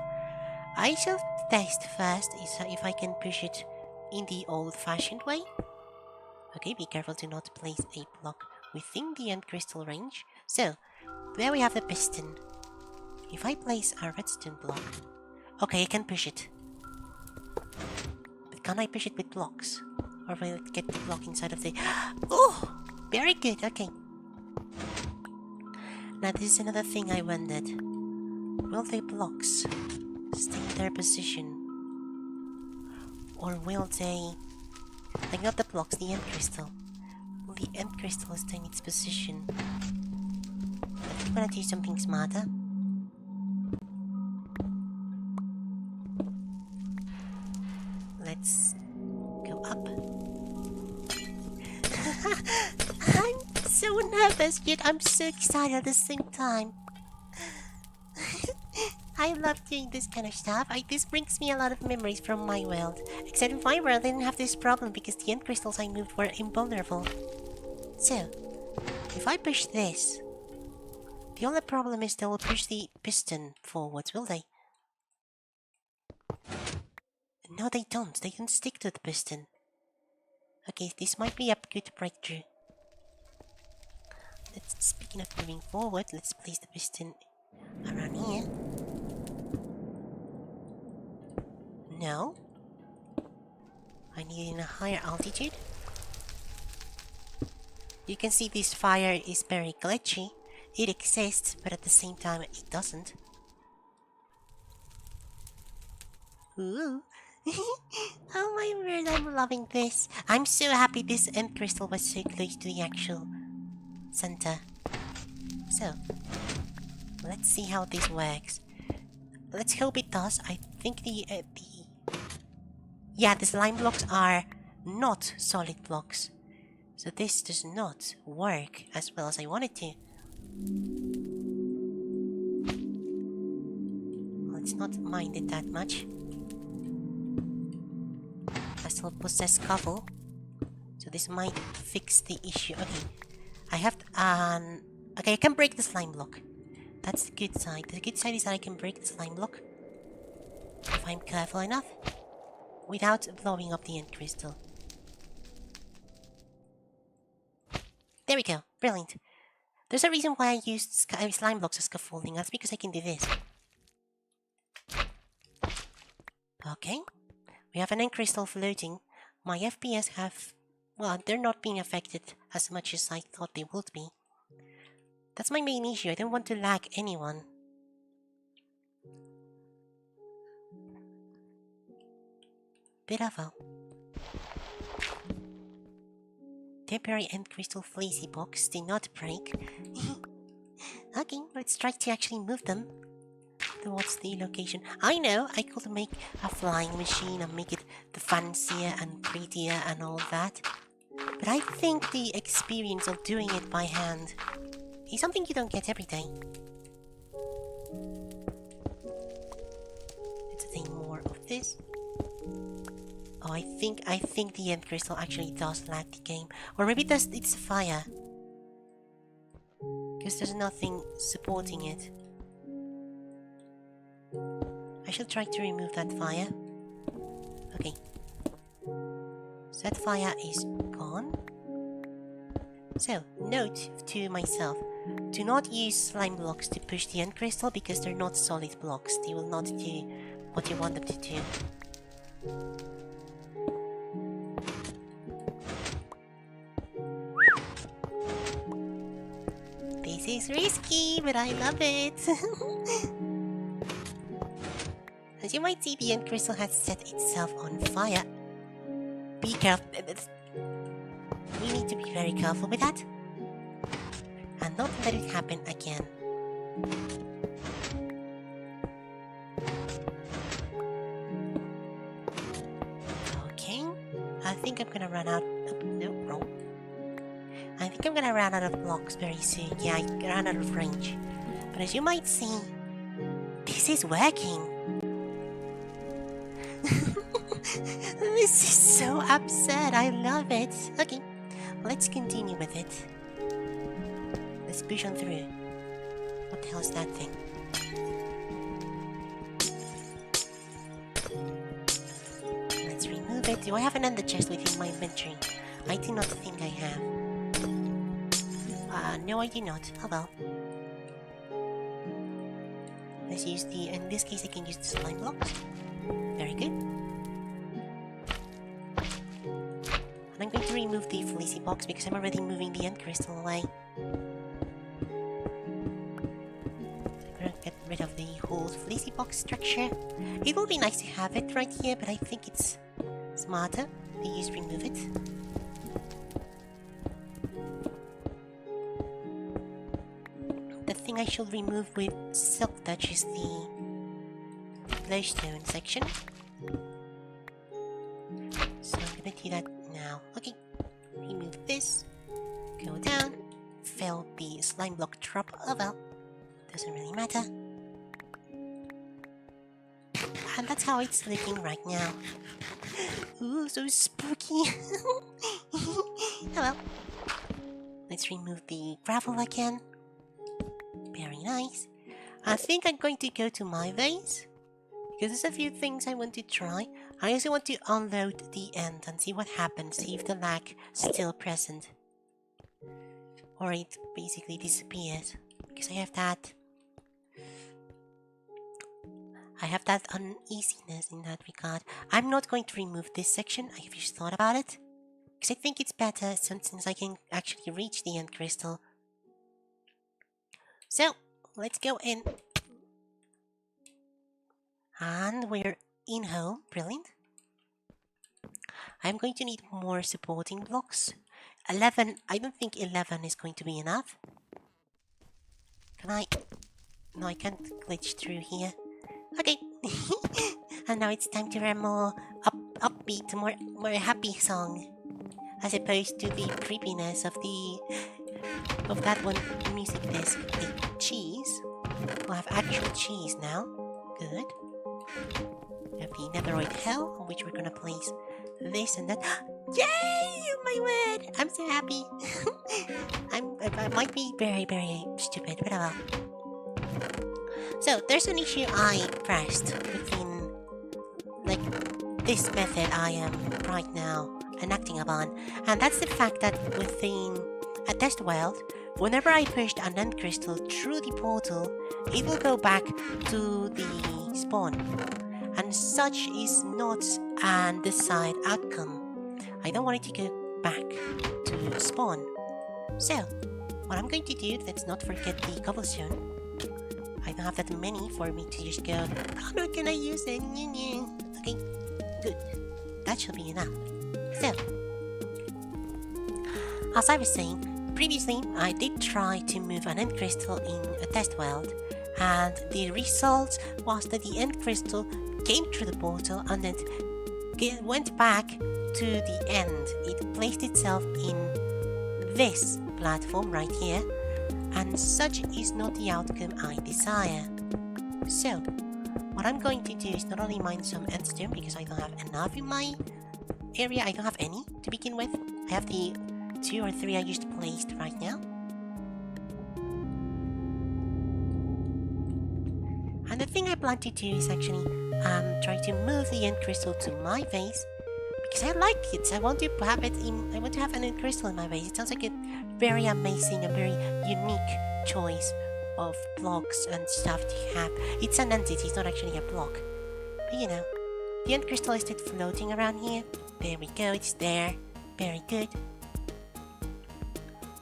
I shall test first if I can push it in the old-fashioned way. Okay, be careful to not place a block within the end crystal range. So, there we have the piston. If I place a redstone block... Okay, I can push it. But can I push it with blocks? Or will it get the block inside of the... Oh! Very good, okay. Now this is another thing I wondered. Will the blocks stay in their position? Or will they... Like not the blocks, the end crystal. Will the end crystal stay in its position? I think I'm gonna do something smarter. Let's go up. I'm so nervous, yet I'm so excited at the same time. I love doing this kind of stuff. This brings me a lot of memories from my world. Except in my world, I didn't have this problem because the end crystals I moved were invulnerable. So, if I push this, the only problem is they will push the piston forwards, will they? No, they don't. They don't stick to the piston. Okay, this might be a good breakthrough. Speaking of moving forward, let's place the piston around here. No. I need it in a higher altitude. You can see this fire is very glitchy. It exists, but at the same time it doesn't. Ooh. Oh my word, I'm loving this. I'm so happy this end crystal was so close to the actual center. So, let's see how this works. Let's hope it does. I think yeah, the slime blocks are not solid blocks. So this does not work as well as I want it to. Let's not mind it that much. I still possess cover, so this might fix the issue. Okay, I have okay, I can break the slime block. That's the good side. The good side is that I can break the slime block if I'm careful enough without blowing up the end crystal. There we go. Brilliant. There's a reason why I used slime blocks as scaffolding. That's because I can do this. Okay. We have an end crystal floating. My FPS have well, they're not being affected as much as I thought they would be. That's my main issue. I don't want to lag anyone. Bit of a temporary end crystal fleecy box did not break. Okay, let's try to actually move them towards the location. I know I could make a flying machine and make it the fancier and prettier and all that, but I think the experience of doing it by hand is something you don't get every day. Let's take more of this. Oh, I think the end crystal actually does lag the game, or maybe it's fire, because there's nothing supporting it. I shall try to remove that fire. Okay. So that fire is gone. So, note to myself, do not use slime blocks to push the end crystal because they're not solid blocks. They will not do what you want them to do. This is risky, but I love it. As you might see, the end crystal has set itself on fire. Be careful. We need to be very careful with that. And not let it happen again. Okay. I think I'm gonna run out. No, wrong. I think I'm gonna run out of blocks very soon. Yeah, I ran out of range. But as you might see, this is working. This is so absurd. I love it. Okay, let's continue with it. Let's push on through. What the hell is that thing? Let's remove it. Do I have an ender chest within my inventory? I do not think I have. No, I do not. Oh well. Let's use the... In this case, I can use the slime blocks. Very good. And I'm going to remove the fleecy box because I'm already moving the end crystal away. I'm gonna get rid of the whole fleecy box structure. It will be nice to have it right here, but I think it's smarter to just remove it. The thing I should remove with Silk Touch is the glowstone section. So I'm gonna do that now. Okay, remove this, go down, fill the slime block drop. Oh well, doesn't really matter. And that's how it's looking right now. Ooh, so spooky. Oh well. Let's remove the gravel again. Very nice. I think I'm going to go to my base, because there's a few things I want to try. I also want to unload the end and see what happens, see if the lag is still present. Or it basically disappears. Because I have that uneasiness in that regard. I'm not going to remove this section, I have just thought about it. Because I think it's better since I can actually reach the end crystal. So, let's go in. And we're in home. Brilliant. I'm going to need more supporting blocks. 11. I don't think 11 is going to be enough. Can I? No, I can't glitch through here. Okay. And now it's time to hear a more upbeat, more happy song. As opposed to the creepiness of that one music disc. The cheese. We'll have actual cheese now. Good. We have the netherite hell, on which we're gonna place this and that. Yay! Oh my word! I'm so happy. I might be very, very stupid, but oh well. So, there's an issue I pressed within, like, this method I am right now enacting upon, and that's the fact that within a test world, whenever I pushed an end crystal through the portal, it will go back to the spawn, and such is not an desired outcome. I don't want it to go back to spawn. So, what I'm going to do, let's not forget the cobblestone. I don't have that many for me to just go, how can I use it? Okay, good. That should be enough. So, as I was saying, previously I did try to move an end crystal in a test world, and the result was that the end crystal came through the portal and then went back to the end. It placed itself in this platform right here, and such is not the outcome I desire. So, what I'm going to do is not only mine some endstone because I don't have enough in my area. I don't have any to begin with. I have the 2 or 3 I just placed right now. And the thing I plan to do is actually try to move the end crystal to my base because I like it. I want to have it in. I want to have an end crystal in my base. It sounds like a very amazing, a very unique choice of blocks and stuff to have. It's an entity, it's not actually a block. But you know, the end crystal is still floating around here. There we go, it's there. Very good.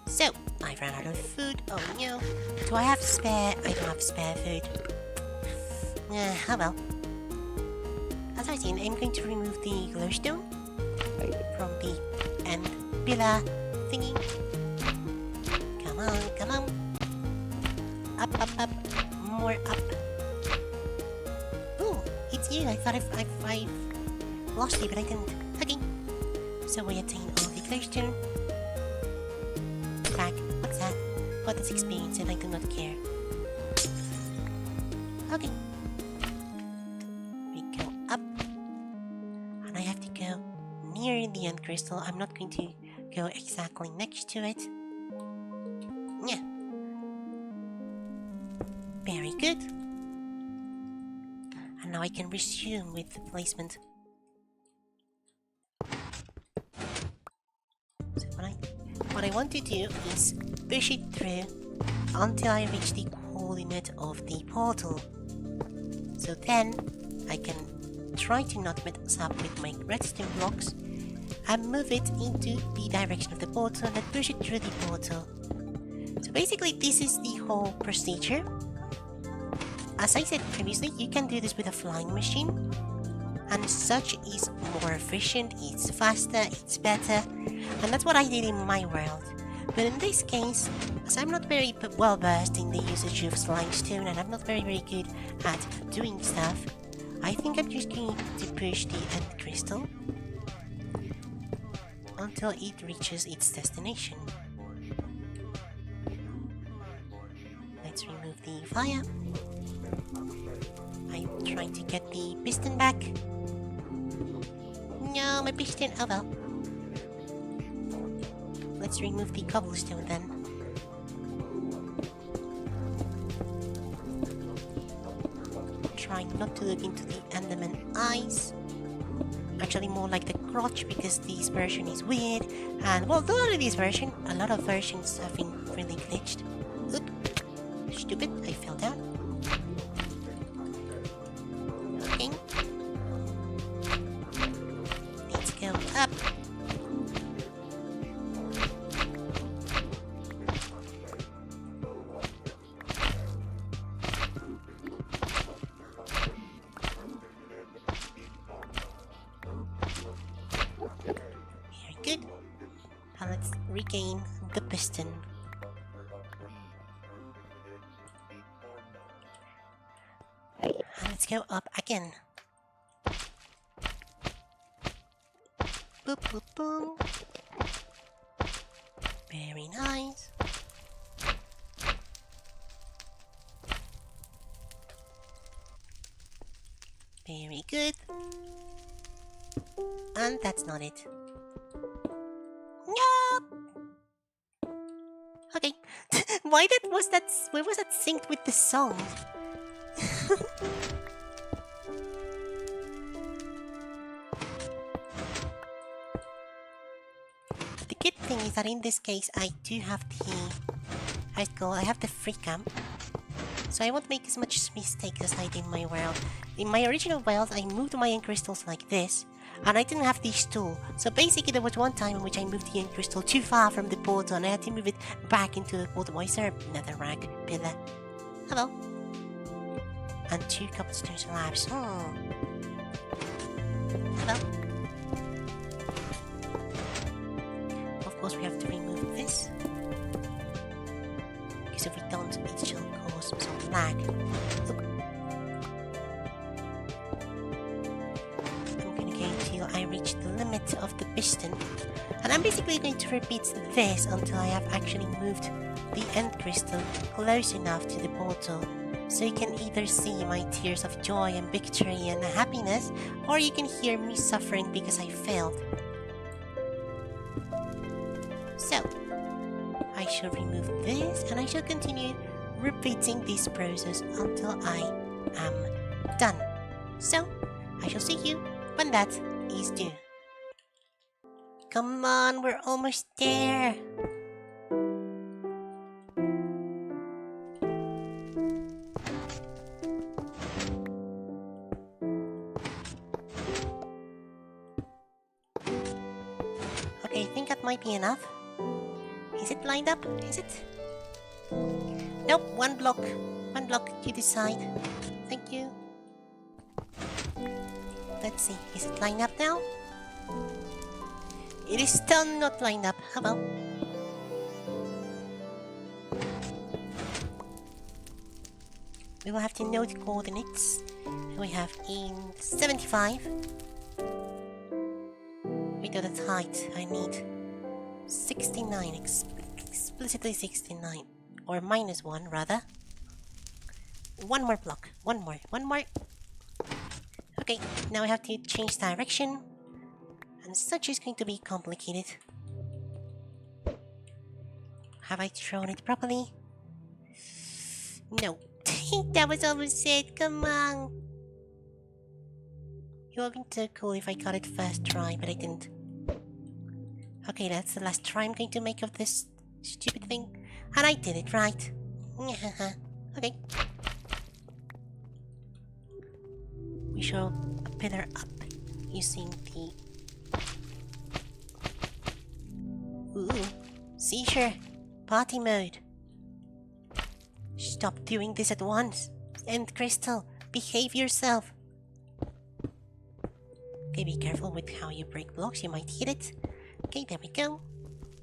So, I ran out of food. Oh no. Do I have spare? I don't have spare food. Oh well. As I was saying, I'm going to remove the glowstone from the end pillar thingy. Come on, come on. Up, up, up. More up. Oh, it's you. I thought I've lost you, but I didn't. Okay. So we attain all the glowstone. Back. What's that? What is experience and I do not care. Okay. We go up. And I have to go near the end crystal. I'm not going to go exactly next to it. Yeah. Very good. And now I can resume with the placement. So what I want to do is push it through until I reach the coordinate of the portal. So then I can try to not mess up with my redstone blocks and move it into the direction of the portal and then push it through the portal. So basically this is the whole procedure. As I said previously, you can do this with a flying machine, and such is more efficient, it's faster, it's better, and that's what I did in my world. But in this case, as I'm not very well versed in the usage of limestone and I'm not very good at doing stuff, I think I'm just going to push the end crystal until it reaches its destination. Let's remove the fire. I'm trying to get the piston back. No, my piston. Oh well. Let's remove the cobblestone then. Trying not to look into the Enderman eyes. Actually more like the crotch because this version is weird. And well, not only this version, a lot of versions have been really glitched. Oop. Stupid, I fell down. Okay. Let's go up. Very good. And let's regain the piston. And let's go up again. Boop, boop, boom. Very nice. Very good. And that's not it. Nope. Okay. Why was that synced with the song? The good thing is that in this case I do have the I have the free camp, so I won't make as much mistakes as I did in my world. In my original world I moved my end crystals like this, and I didn't have this tool. So basically, there was one time in which I moved the end crystal too far from the portal, and I had to move it back into the portal. Why is there another rag pillar? Hello. And 2 cobblestone slabs. Hello. Of course, we have to remove this, because if we don't, it shall cause some lag. Look. I'm gonna go until I reach the limit of the piston, and I'm basically going to repeat this until I have actually moved the end crystal close enough to the portal, so you can either see my tears of joy and victory and happiness, or you can hear me suffering because I failed. So, I shall remove this, and I shall continue repeating this process until I am done. So, I shall see you when that is due. Come on, we're almost there. Okay, I think that might be enough. Is it lined up? Is it? Nope, one block. One block, you decide. Thank you. Let's see, is it lined up now? It is still not lined up. How about? We will have to note coordinates. We have in 75. With the height, I need 69, explicitly 69, or -1 rather. One more block, one more. Okay, now I have to change direction, and such is going to be complicated. Have I thrown it properly? No. That was almost it, come on! It would have been so cool if I got it first try, but I didn't. Okay, that's the last try I'm going to make of this stupid thing. And I did it right. Okay. We show a pillar up using the... Ooh, seizure. Party mode. Stop doing this at once. End crystal, behave yourself. Okay, be careful with how you break blocks, you might hit it. Okay, there we go.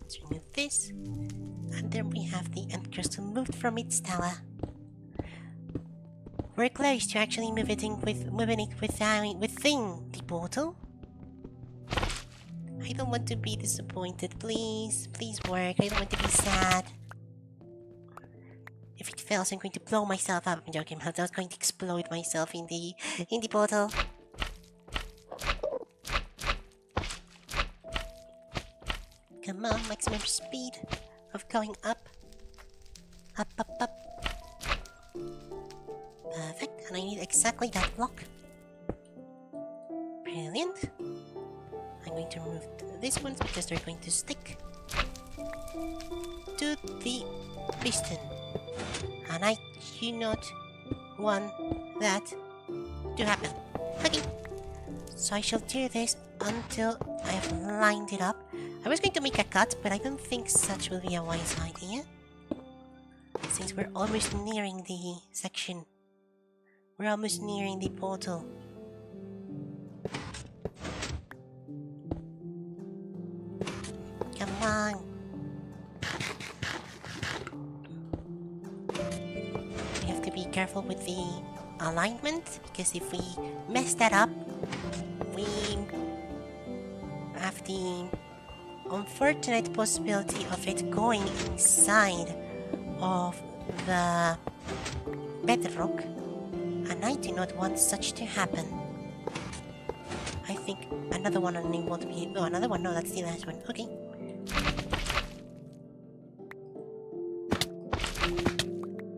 Let's remove this. And there we have the end crystal moved from its tower. We're close to actually moving it within the portal. I don't want to be disappointed, please. Please work, I don't want to be sad. If it fails, I'm going to blow myself up. I'm joking, I'm just going to explode myself in the portal. Come on, maximum speed of going up. Up. Perfect, and I need exactly that block. Brilliant. I'm going to remove these ones because they're going to stick to the piston. And I do not want that to happen. Okay. So I shall do this until I have lined it up. I was going to make a cut, but I don't think such will be a wise idea. Since we're almost nearing the section. We're almost nearing the portal. Come on. We have to be careful with the alignment, because if we mess that up, we have the unfortunate possibility of it going inside of the bedrock, and I do not want such to happen. I think another one only won't be... Oh, another one? No, that's the last one. Okay.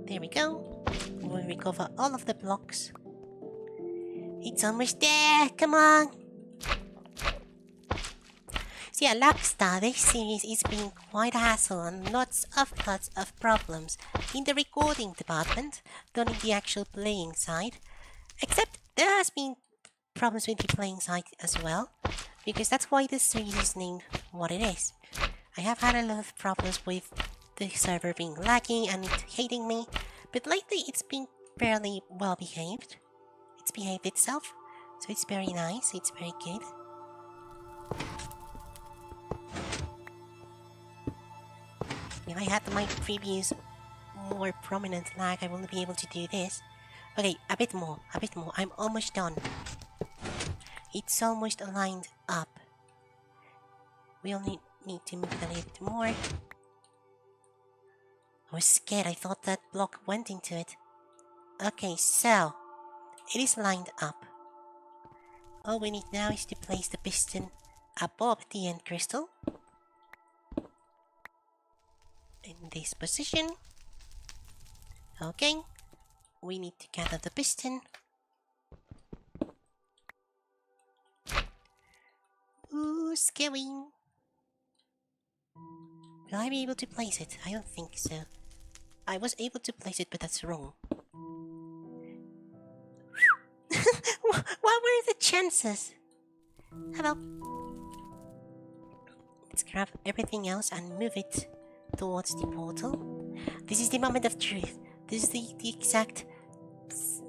There we go. We'll recover all of the blocks. It's almost there! Come on! So yeah, LAGSTAR, this series is being quite a hassle and lots of problems in the recording department, not in the actual playing side. Except there has been problems with the playing side as well. because that's why this series is named what it is. I have had a lot of problems with the server being laggy and it hating me, but lately it's been fairly well behaved. It's behaved itself, so it's very nice, it's very good. If I had my previous more prominent lag, I wouldn't be able to do this. Okay, a bit more, I'm almost done. It's almost lined up. We only need to move it a little bit more. I was scared, I thought that block went into it. Okay, so it is lined up. All we need now is to place the piston above the end crystal. In this position. Okay, we need to gather the piston. Ooh, scary. Will I be able to place it? I don't think so. I was able to place it, but that's wrong. What were the chances? Hello. Let's grab everything else and move it towards the portal. This is the moment of truth. This is the exact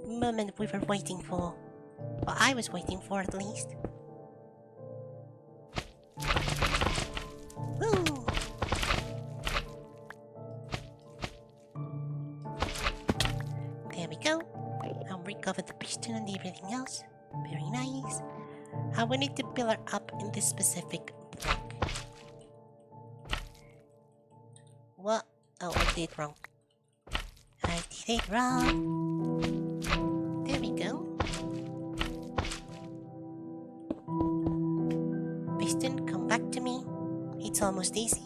moment we were waiting for. Well, I was waiting for at least. Woo! There we go. I'll recover the piston and everything else. Very nice. I will need to pillar up in this specific block. What? Oh, I did it wrong. I did it wrong. There we go. Piston, come back to me. It's almost easy.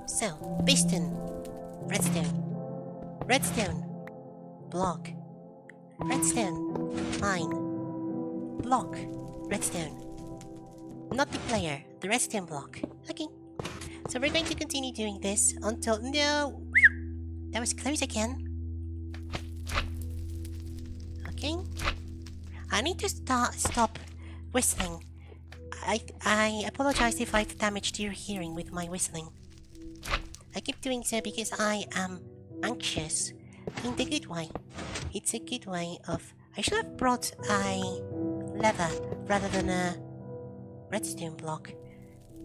So, piston, redstone, block, redstone, mine, block, redstone. Not the player, the redstone block. Okay. So we're going to continue doing this until... No! That was close again. Okay. I need to stop whistling. I apologize if I've damaged your hearing with my whistling. I keep doing so because I am anxious in the good way. It's a good way of... I should have brought a leather rather than a redstone block.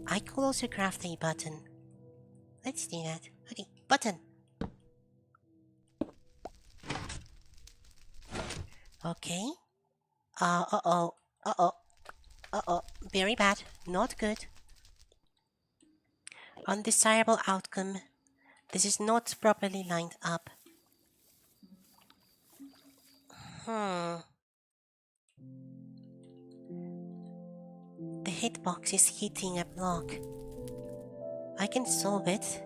I could also craft a button. Let's do that. Okay, button. Okay. Uh-oh. Very bad. Not good. Undesirable outcome. This is not properly lined up. The hitbox is hitting a block. I can solve it,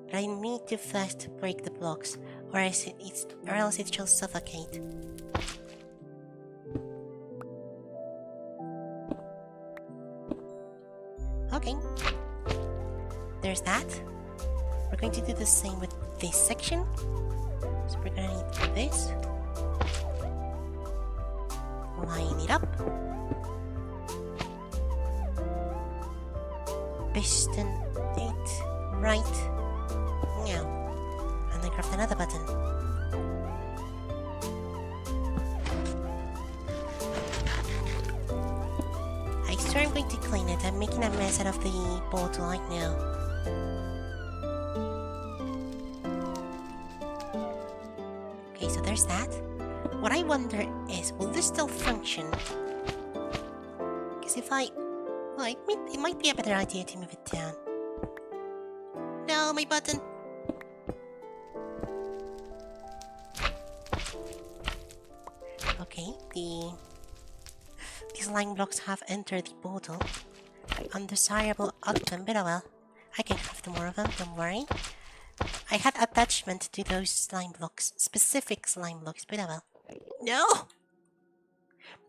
but I need to first break the blocks, or else it shall suffocate. Okay. There's that. We're going to do the same with this section. So we're going to need this. Line it up. Piston it right now. And then craft another button. I swear I'm going to clean it. I'm making a mess out of the portal right now. Okay, so there's that. What I wonder is, will this still function? Because if I... Well, it might be a better idea to move it down. No, my button! Okay, these line blocks have entered the portal. Undesirable outcome, but oh well. I can craft more of them, don't worry. I had attachment to those slime blocks, specific slime blocks, but oh well. No!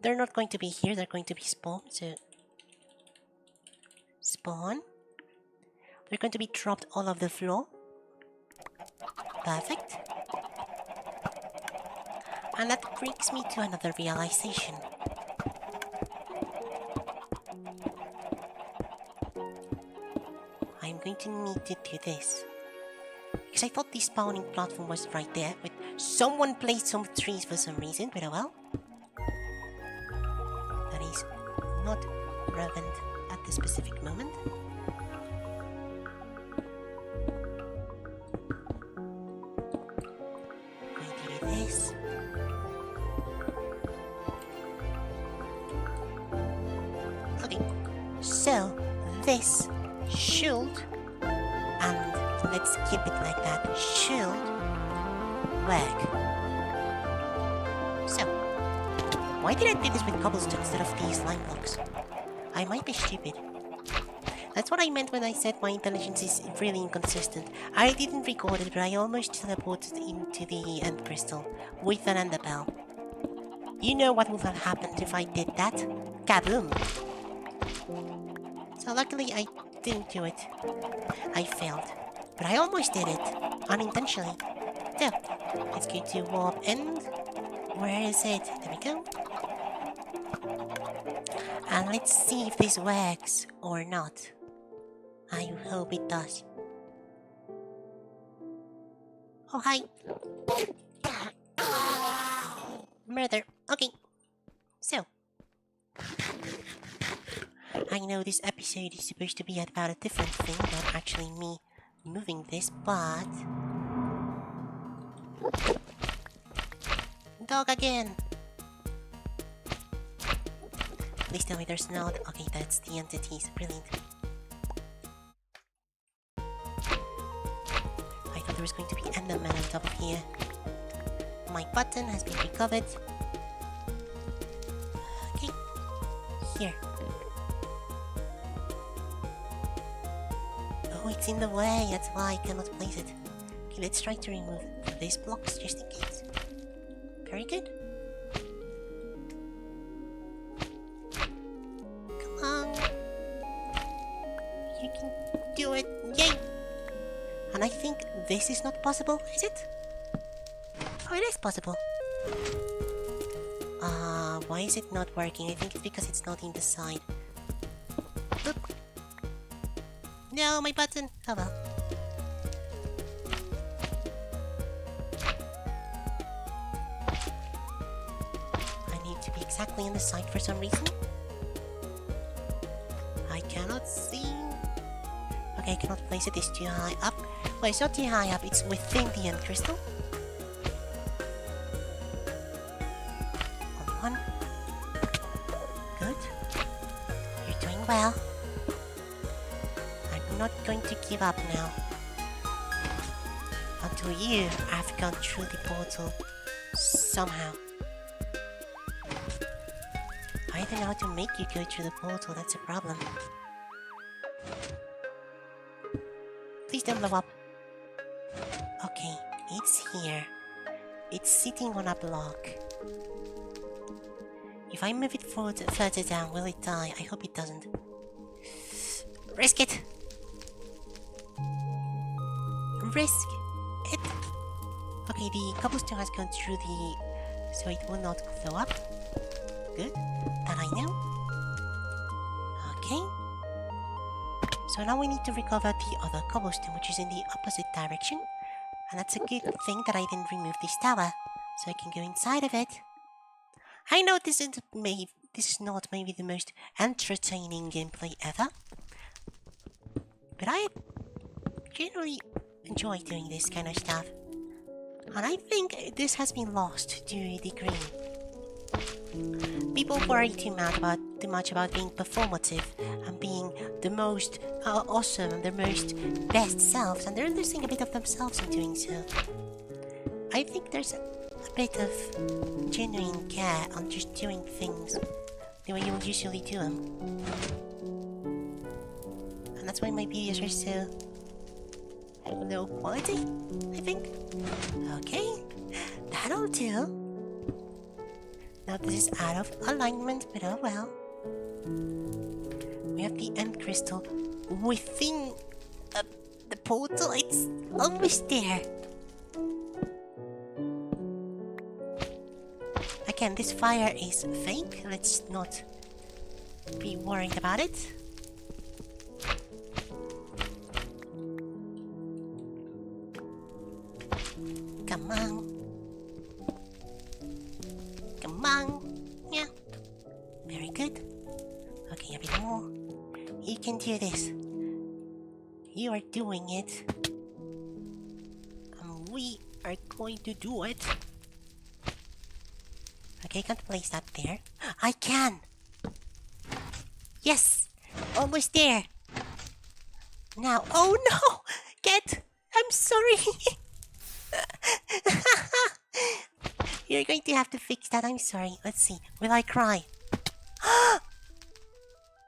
They're not going to be here, they're going to be spawned, so... Spawn. They're going to be dropped all over the floor. Perfect. And that brings me to another realization. I'm going to need to do this. Because I thought the spawning platform was right there, but someone placed some trees for some reason, but oh well. That is not relevant at the specific moment. I'm going to do this. Okay, so this should, and let's keep it like that, should work. So, why did I do this with cobblestone instead of these lime blocks? I might be stupid. That's what I meant when I said my intelligence is really inconsistent. I didn't record it, but I almost teleported into the end crystal with an ender bell. You know what would have happened if I did that? Kaboom! So luckily I didn't do it. I failed. But I almost did it. Unintentionally. So, let's go to warp end. Where is it? There we go. And let's see if this works or not. I hope it does. Oh, hi. Murder. Okay. So. I know this episode is supposed to be about a different thing than actually me moving this, but... Dog again! Please tell me there's not... Okay, that's the entities. Brilliant. I thought there was going to be Enderman on top of here. My button has been recovered. Okay. Here. Oh, it's in the way. That's why I cannot place it. Okay, let's try to remove these blocks just in case. Very good. Come on. You can do it. Yay! And I think this is not possible, is it? Oh, it is possible. Why is it not working? I think it's because it's not in the side. Boop. No, my button. Oh well. I need to be exactly on the side for some reason. I cannot see. Okay, I cannot place it. It's too high up. Well, it's not too high up. It's within the end crystal. Hold on. Good. You're doing well. I'm not going to give up now. Until you have gone through the portal somehow. I don't know how to make you go through the portal, that's a problem. Please don't blow up. Okay, it's here. It's sitting on a block. If I move it further down, will it die? I hope it doesn't. Risk it! Risk it! Okay, the cobblestone has gone through the... so it will not blow up. Good, that I know. Okay. So now we need to recover the other cobblestone, which is in the opposite direction. And that's a good thing that I didn't remove this tower, so I can go inside of it. I know this is not maybe the most entertaining gameplay ever, but I generally enjoy doing this kind of stuff. And I think this has been lost to a degree. People worry too much about being performative and being the most awesome and the most best selves, and they're losing a bit of themselves in doing so. I think there's a bit of genuine care on just doing things the way you would usually do them. And that's why my videos are so low quality, I think. Okay, that'll do. Now this is out of alignment, but oh well. We have the end crystal within the portal. It's almost there. again, this fire is fake. Let's not be worried about it. Come on. Come on. Yeah. Very good. Okay, a bit more. You can do this. You are doing it. And we are going to do it. Okay, can't place that there. I can! Yes! Almost there! Now, oh no! Get! I'm sorry! You're going to have to fix that, I'm sorry. Let's see. Will I cry?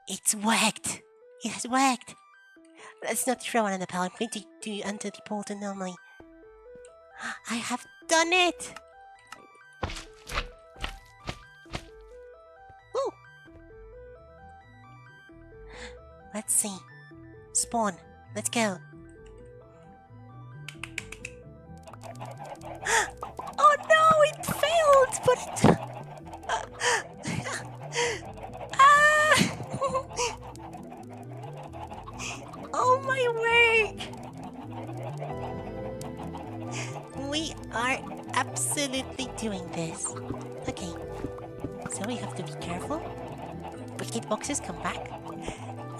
It's worked! It has worked! Let's not throw it on the pile. I'm going to do under the port anomaly. I have done it! Woo! Let's see. Spawn. Let's go. Oh no! It failed! But it... Ah! Oh my word! We are absolutely doing this. Okay. So we have to be careful. Wicked boxes come back.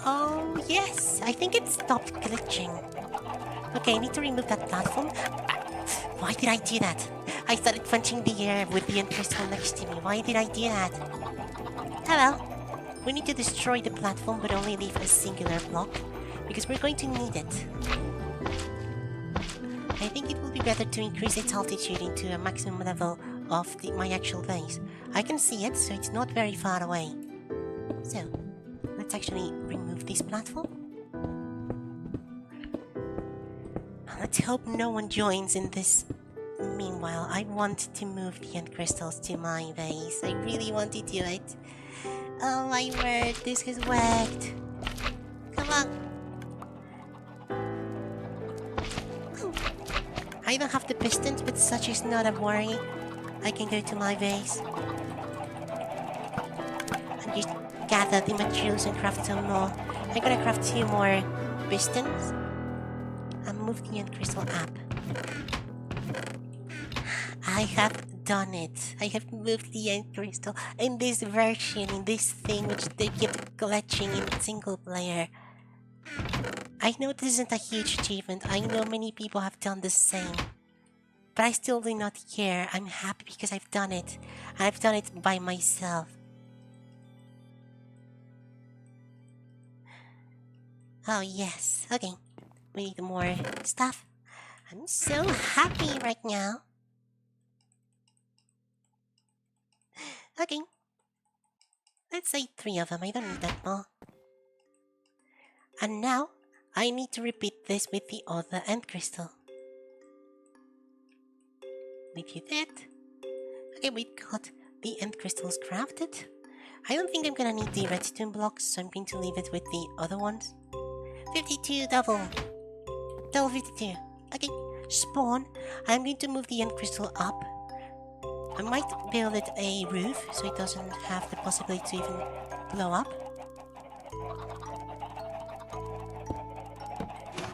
Oh yes! I think it stopped glitching. Okay, I need to remove that platform. Why did I do that? I started punching the air with the end crystal next to me. Why did I do that? Hello. We need to destroy the platform but only leave a singular block because we're going to need it. I think it will be better to increase its altitude into a maximum level of my actual base. I can see it, so it's not very far away. So, let's actually remove this platform. Let's hope no one joins in this. Meanwhile, I want to move the end crystals to my base. I really want to do it. Oh my word, this has worked. Come on. I don't have the pistons, but such is not a worry. I can go to my base and just gather the materials and craft some more. I'm gonna craft 2 more pistons and move the end crystal up. I have done it. I have moved the end crystal in this version, in this thing which they keep glitching in single player. I know this isn't a huge achievement. I know many people have done the same. But I still do not care. I'm happy because I've done it. And I've done it by myself. Oh yes. Okay. We need more stuff. I'm so happy right now. Okay. Let's say 3 of them. I don't need that more. And now, I need to repeat this with the other end crystal. We did it. Okay, we got the end crystals crafted. I don't think I'm gonna need the redstone blocks, so I'm going to leave it with the other ones. 52 double. Double 52. Okay, spawn. I'm going to move the end crystal up. I might build it a roof, so it doesn't have the possibility to even blow up.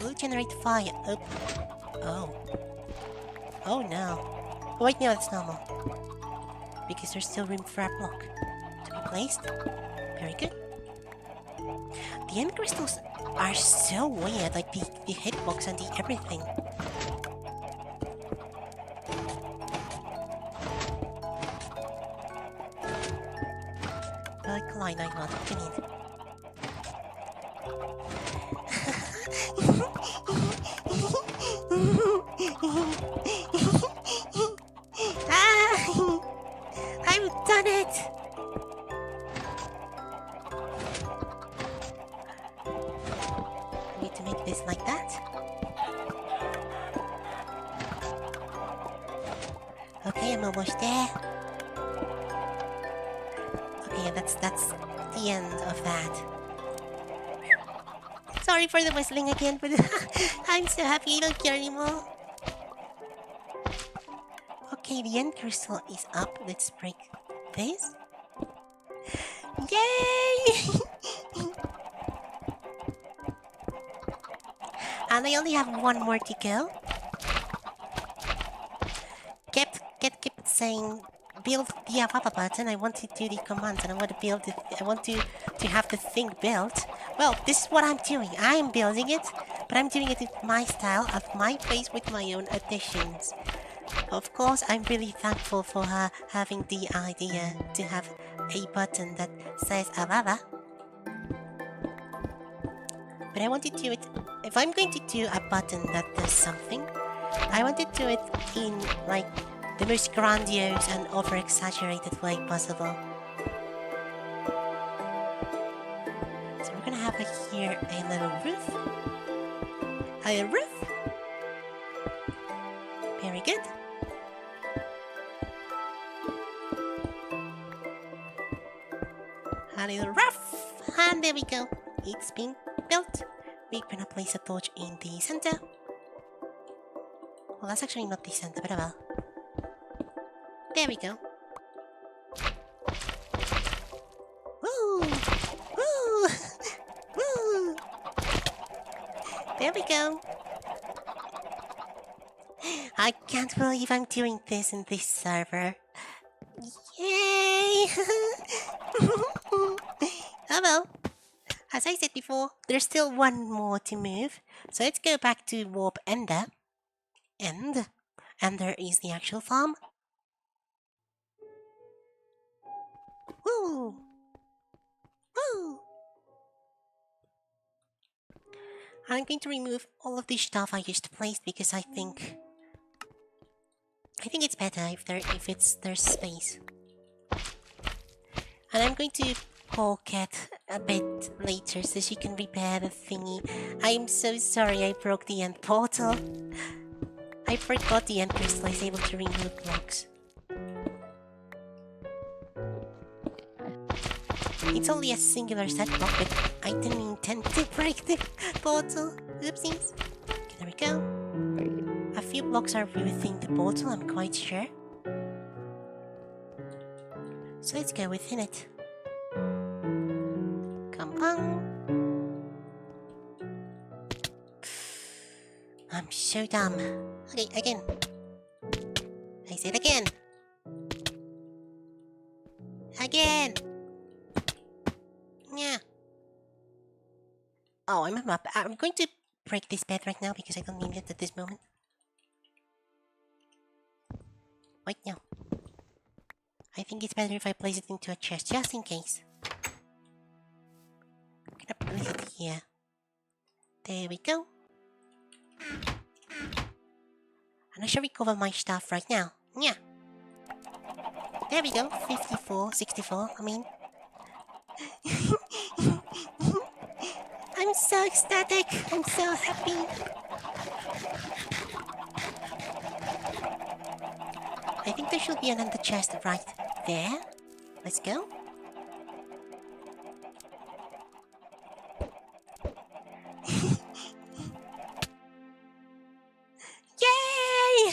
Will it generate fire? Oh. Oh no. Oh, wait, no, it's normal. Because there's still room for a block to be placed. Very good. The end crystals are so weird, like the hitbox and the everything. Collide, I want. What do you mean? I've done it! I need to make this like that. Okay, I'm almost there. Okay, that's the end of that. Sorry for the whistling again, but I'm so happy I don't care anymore. Okay, the end crystal is up. Let's break this. Yay! And I only have one more to go. Kept saying build the awawa button. I want to do the commands and I want to build it. I want to have the thing built. Well, this is what I'm doing. I am building it, but I'm doing it in my style, at my pace, with my own additions. Of course, I'm really thankful for her having the idea to have a button that says awawa. But I want to do it. If I'm going to do a button that does something, I want to do it in like the most grandiose and over-exaggerated way possible. So we're gonna have here a little roof. A little roof. Very good. A little roof. And there we go. It's been built. We're gonna place a torch in the center. Well, that's actually not the center, but well. There we go. Woo! Woo! Woo! There we go. I can't believe I'm doing this in this server. Yay! Oh well. As I said before, there's still one more to move. So let's go back to Warp Ender. And there is the actual farm. Woo! Woo! I'm going to remove all of the stuff I just placed because I think it's better if there's space. And I'm going to call Cat a bit later so she can repair the thingy. I'm so sorry I broke the end portal. I forgot the end crystal is able to remove blocks. It's only a singular set block, but I didn't intend to break the portal. Oopsies. Okay, there we go. A few blocks are within the portal, I'm quite sure. So let's go within it. Come on. I'm so dumb. Okay, again. I said again. Again. Yeah. Oh, I'm going to break this bed right now because I don't need it at this moment. Wait, no. I think it's better if I place it into a chest, just in case. I'm gonna place it here. There we go. And I shall recover my stuff right now. Yeah. There we go. 54, 64, I mean. I'm so ecstatic. I'm so happy. I think there should be another chest right there. Let's go. Yay!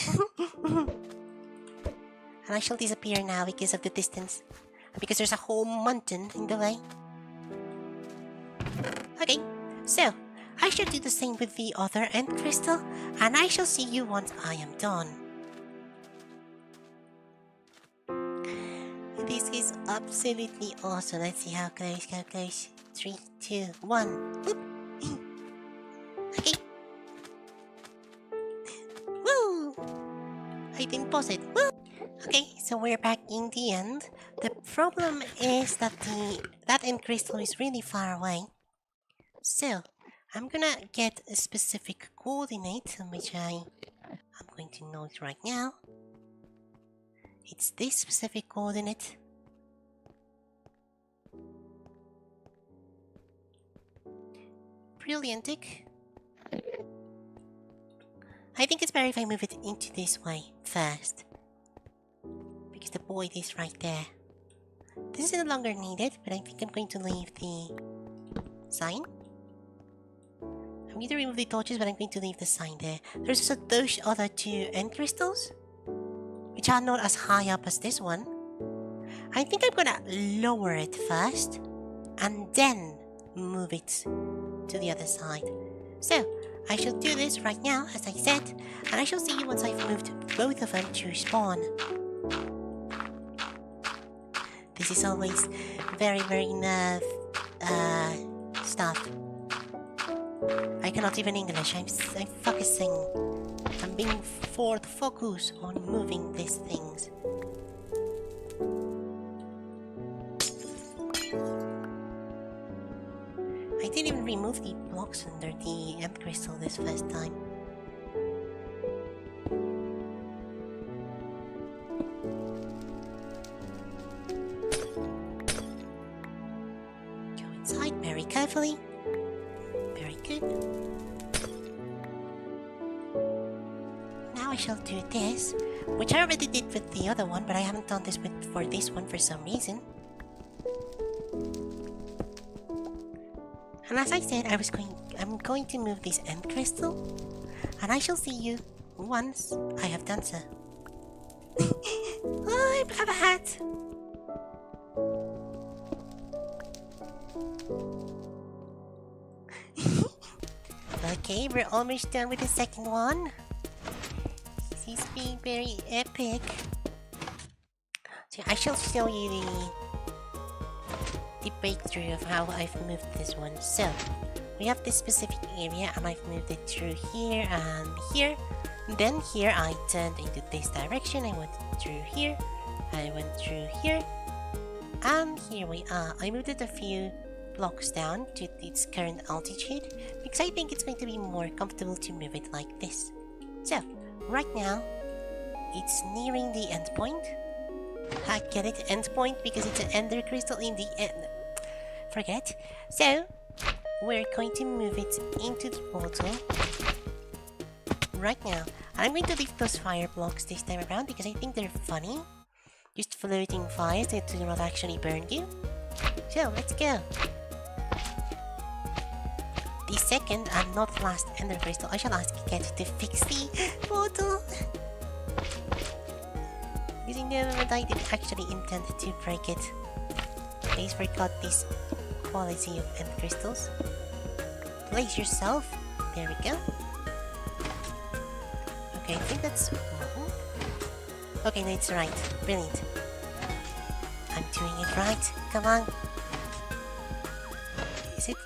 And I shall disappear now because of the distance. Because there's a whole mountain in the way. Okay, so I shall do the same with the other end crystal, and I shall see you once I am done. This is absolutely awesome. Let's see how close, 3, 2, 1. Boop. Okay. Woo! I didn't pause it. Woo! Okay, so we're back in the end. The problem is that that end crystal is really far away. So, I'm gonna get a specific coordinate, which I'm going to note right now. It's this specific coordinate. Brilliantic. I think it's better if I move it into this way first. Because the void is right there. This is no longer needed, but I think I'm going to leave the sign. I'm going to remove the torches, but I'm going to leave the sign there. There's also those other two end crystals, which are not as high up as this one. I think I'm gonna lower it first and then move it to the other side. So, I shall do this right now, as I said, and I shall see you once I've moved both of them to spawn. This is always very nerve stuff. I cannot even English. I'm focusing. I'm being focused on moving these things. I didn't even remove the blocks under the end crystal this first time. Go inside very carefully. Very good. Now I shall do this, which I already did with the other one, but I haven't done this for this one for some reason. And as I said, I'm going to move this end crystal, and I shall see you once I have done so. Oh, I have a hat! Okay, we're almost done with the second one. This is being very epic. So I shall show you the breakthrough of how I've moved this one. So, we have this specific area and I've moved it through here and here. Then here I turned into this direction, I went through here, I went through here, and here we are. I moved it a few blocks down to its current altitude because I think it's going to be more comfortable to move it like this. So, right now, it's nearing the end point. I get it, end point, because it's an ender crystal in the end. Forget. So, we're going to move it into the portal right now. I'm going to leave those fire blocks this time around because I think they're funny. Just floating fires that do not actually burn you. So, let's go. The second and not last ender crystal, I shall ask Ket to fix the portal. Because I know that I didn't actually intend to break it. I just forgot this quality of end crystals. Place yourself. There we go. Okay, I think that's wrong. Okay, no, it's right. Brilliant. I'm doing it right. Come on. Is it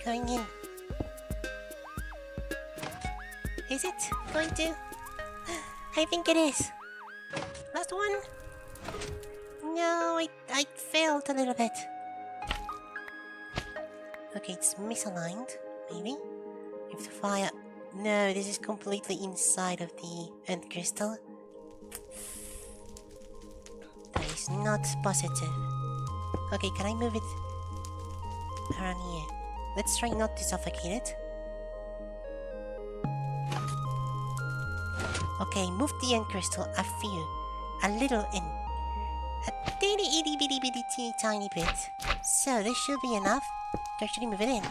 going in? Is it going to? I think it is. Last one. No, I failed a little bit. Okay, it's misaligned, maybe. You have to fire. No, this is completely inside of the end crystal. That is not positive. Okay, can I move it around here? Let's try not to suffocate it. Okay, move the end crystal a little in. A teeny itty bitty bitty teeny tiny bit. So this should be enough to actually move it in.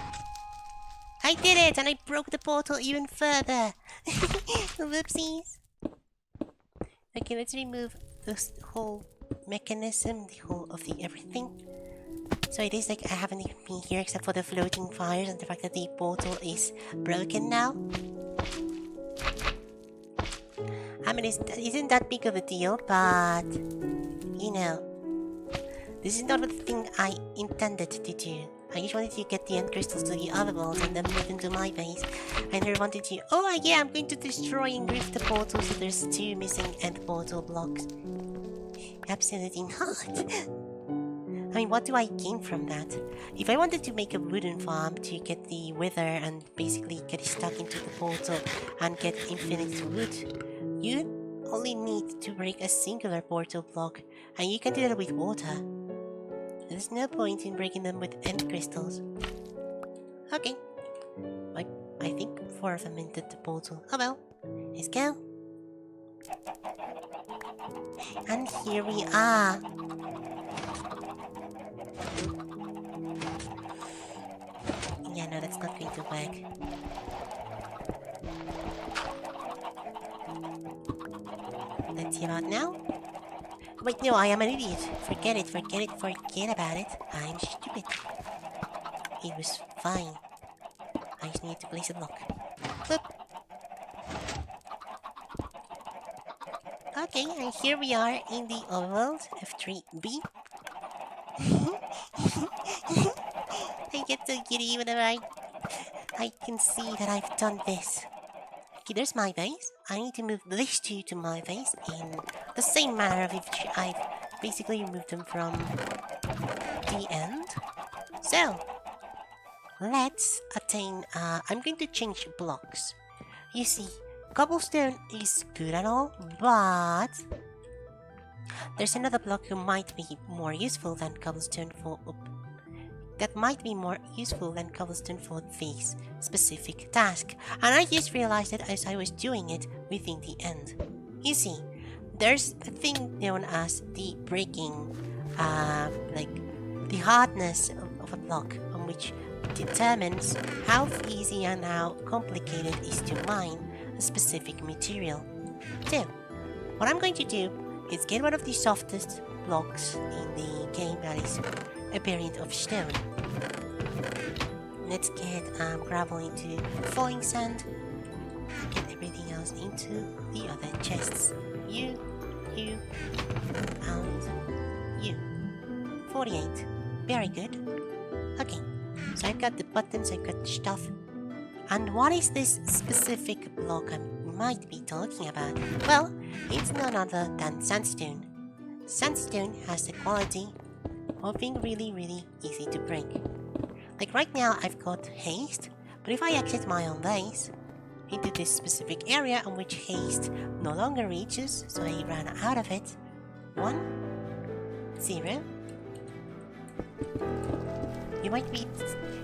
I did it, and I broke the portal even further. Whoopsies. Okay, let's remove this whole mechanism, the whole of the everything. So it is like I haven't even been here except for the floating fires and the fact that the portal is broken now. I mean, it isn't that big of a deal, but you know, this is not the thing I intended to do. I just wanted to get the end crystals to the other walls and then move them to my base. I never wanted to. Oh yeah, I'm going to destroy and grift the portal so there's 2 missing end portal blocks. Absolutely not. I mean, what do I gain from that? If I wanted to make a wooden farm to get the wither and basically get stuck into the portal and get infinite wood, you only need to break a singular portal block, and you can do that with water. There's no point in breaking them with end crystals. Okay. I think 4 of them entered the portal. Oh well. Let's go. And here we are. Yeah, no, that's not going to work. Let's see about now. Wait, no, I am an idiot. Forget it, forget it, forget about it. I'm stupid. It was fine. I just need to place a block. Boop. Okay, and here we are in the overworld, F3B. I get so giddy whenever I can see that I've done this. Okay, there's my base. I need to move these two to my base in the same manner of which I've basically removed them from the end. So, let's attain, I'm going to change blocks. You see, cobblestone is good and all, but there's another block who might be more useful than cobblestone for that might be more useful than cobblestone for this specific task. And I just realized it as I was doing it within the end. You see, there's a thing known as the breaking, like the hardness of a block, on which determines how easy and how complicated it is to mine a specific material. So, what I'm going to do is get one of the softest blocks in the game, that is a variant of stone. Let's get gravel into falling sand. Get everything else into the other chests. You, and you. 48. Very good. Okay, so I've got the buttons, I've got the stuff. And what is this specific block I might be talking about? Well, it's none other than sandstone. Sandstone has the quality of being really, really easy to break. Like right now, I've got haste, but if I exit my own base into this specific area on which haste no longer reaches, so I ran out of it, 1, 0, you might be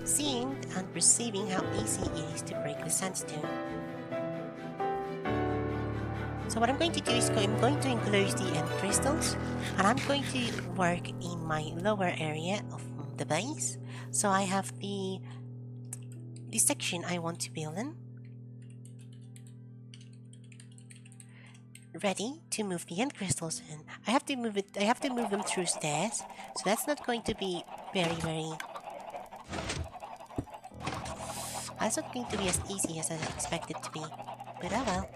seeing and perceiving how easy it is to break the sandstone. So what I'm going to do is I'm going to enclose the end crystals, and I'm going to work in my lower area of the base. So I have the section I want to build in ready to move the end crystals in. I have to move them through stairs, so that's not going to be very that's not going to be as easy as I expect it to be. But oh well.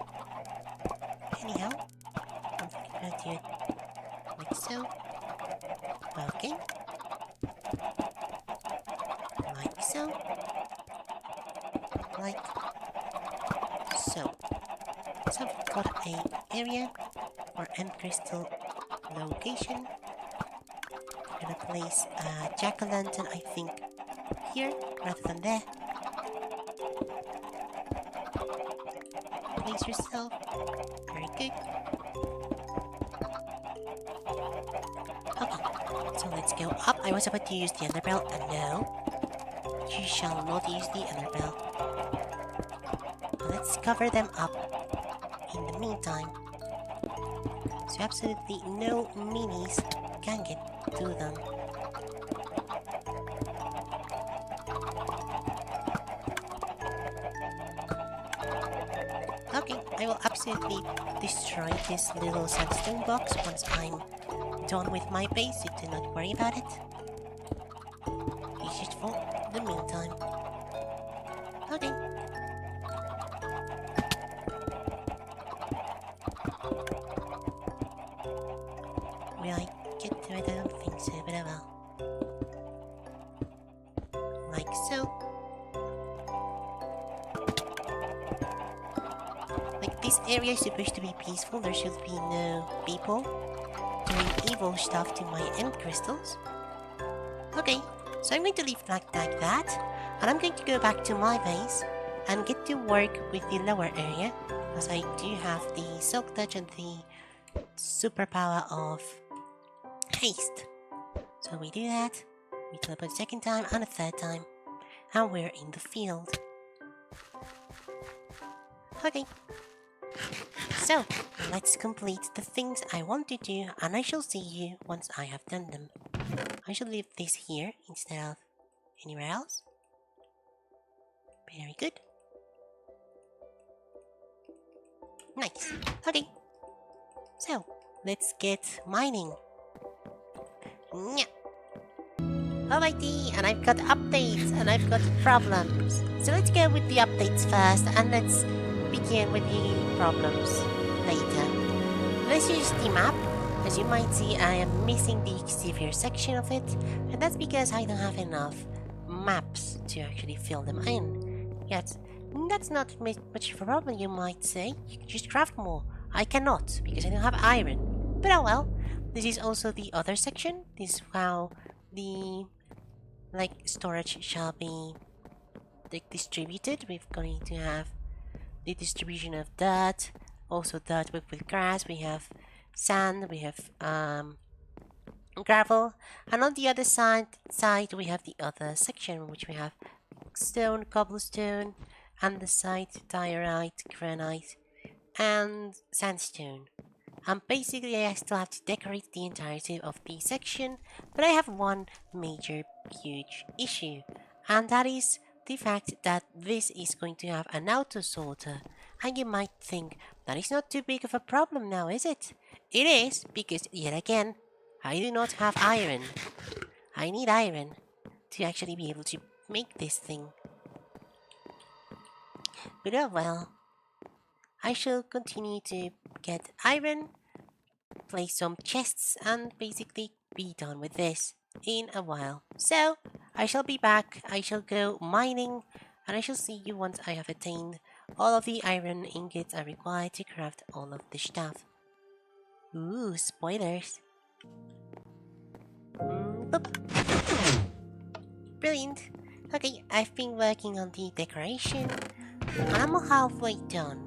Anyhow, I'm going to do it like so. Okay. Like so. Like so. So we've got a area for end crystal location. I'm gonna place a jack-o'-lantern, I think, here rather than there. Place yourself. Very good. Okay, so let's go up. I was about to use the underbell, and no, you shall not use the underbell. Let's cover them up in the meantime, so absolutely no minis can get to them. Okay, I will absolutely destroy this little sandstone box once I'm done with my base, so do not worry about it. It's just for the meantime. Okay. Will I get to it? I don't think so, but I will. Like so. Like, this area is supposed to be peaceful. There should be no people doing evil stuff to my end crystals. Okay, so I'm going to leave it like that, and I'm going to go back to my base and get to work with the lower area, as I do have the silk touch and the superpower of haste. So we do that, we teleport a second time and a third time, and we're in the field. Okay, so let's complete the things I want to do, and I shall see you once I have done them. I shall leave this here instead of anywhere else. Very good. Nice. Okay. So, let's get mining. Nya. Alrighty, and I've got updates and I've got problems. So let's go with the updates first and let's begin with the problems later. Let's use the map. As you might see, I am missing the exterior section of it, and that's because I don't have enough maps to actually fill them in. Yet, that's not much of a problem, you might say. You can just craft more. I cannot, because I don't have iron. But oh well. This is also the other section. This is how the storage shall be distributed. We're going to have the distribution of dirt, also dirt with grass. We have sand, we have gravel, and on the other side we have the other section, which we have stone, cobblestone, andesite, diorite, granite, and sandstone. And basically I still have to decorate the entirety of the section, but I have one major huge issue, and that is the fact that this is going to have an auto sorter. And you might think that is not too big of a problem now, is it? It is, because yet again, I do not have iron. I need iron to actually be able to make this thing. But oh well, I shall continue to get iron, place some chests, and basically be done with this in a while. So, I shall be back, I shall go mining, and I shall see you once I have attained all of the iron ingots I require to craft all of the stuff. Ooh, spoilers. Boop. Brilliant. Okay, I've been working on the decoration, and I'm halfway done.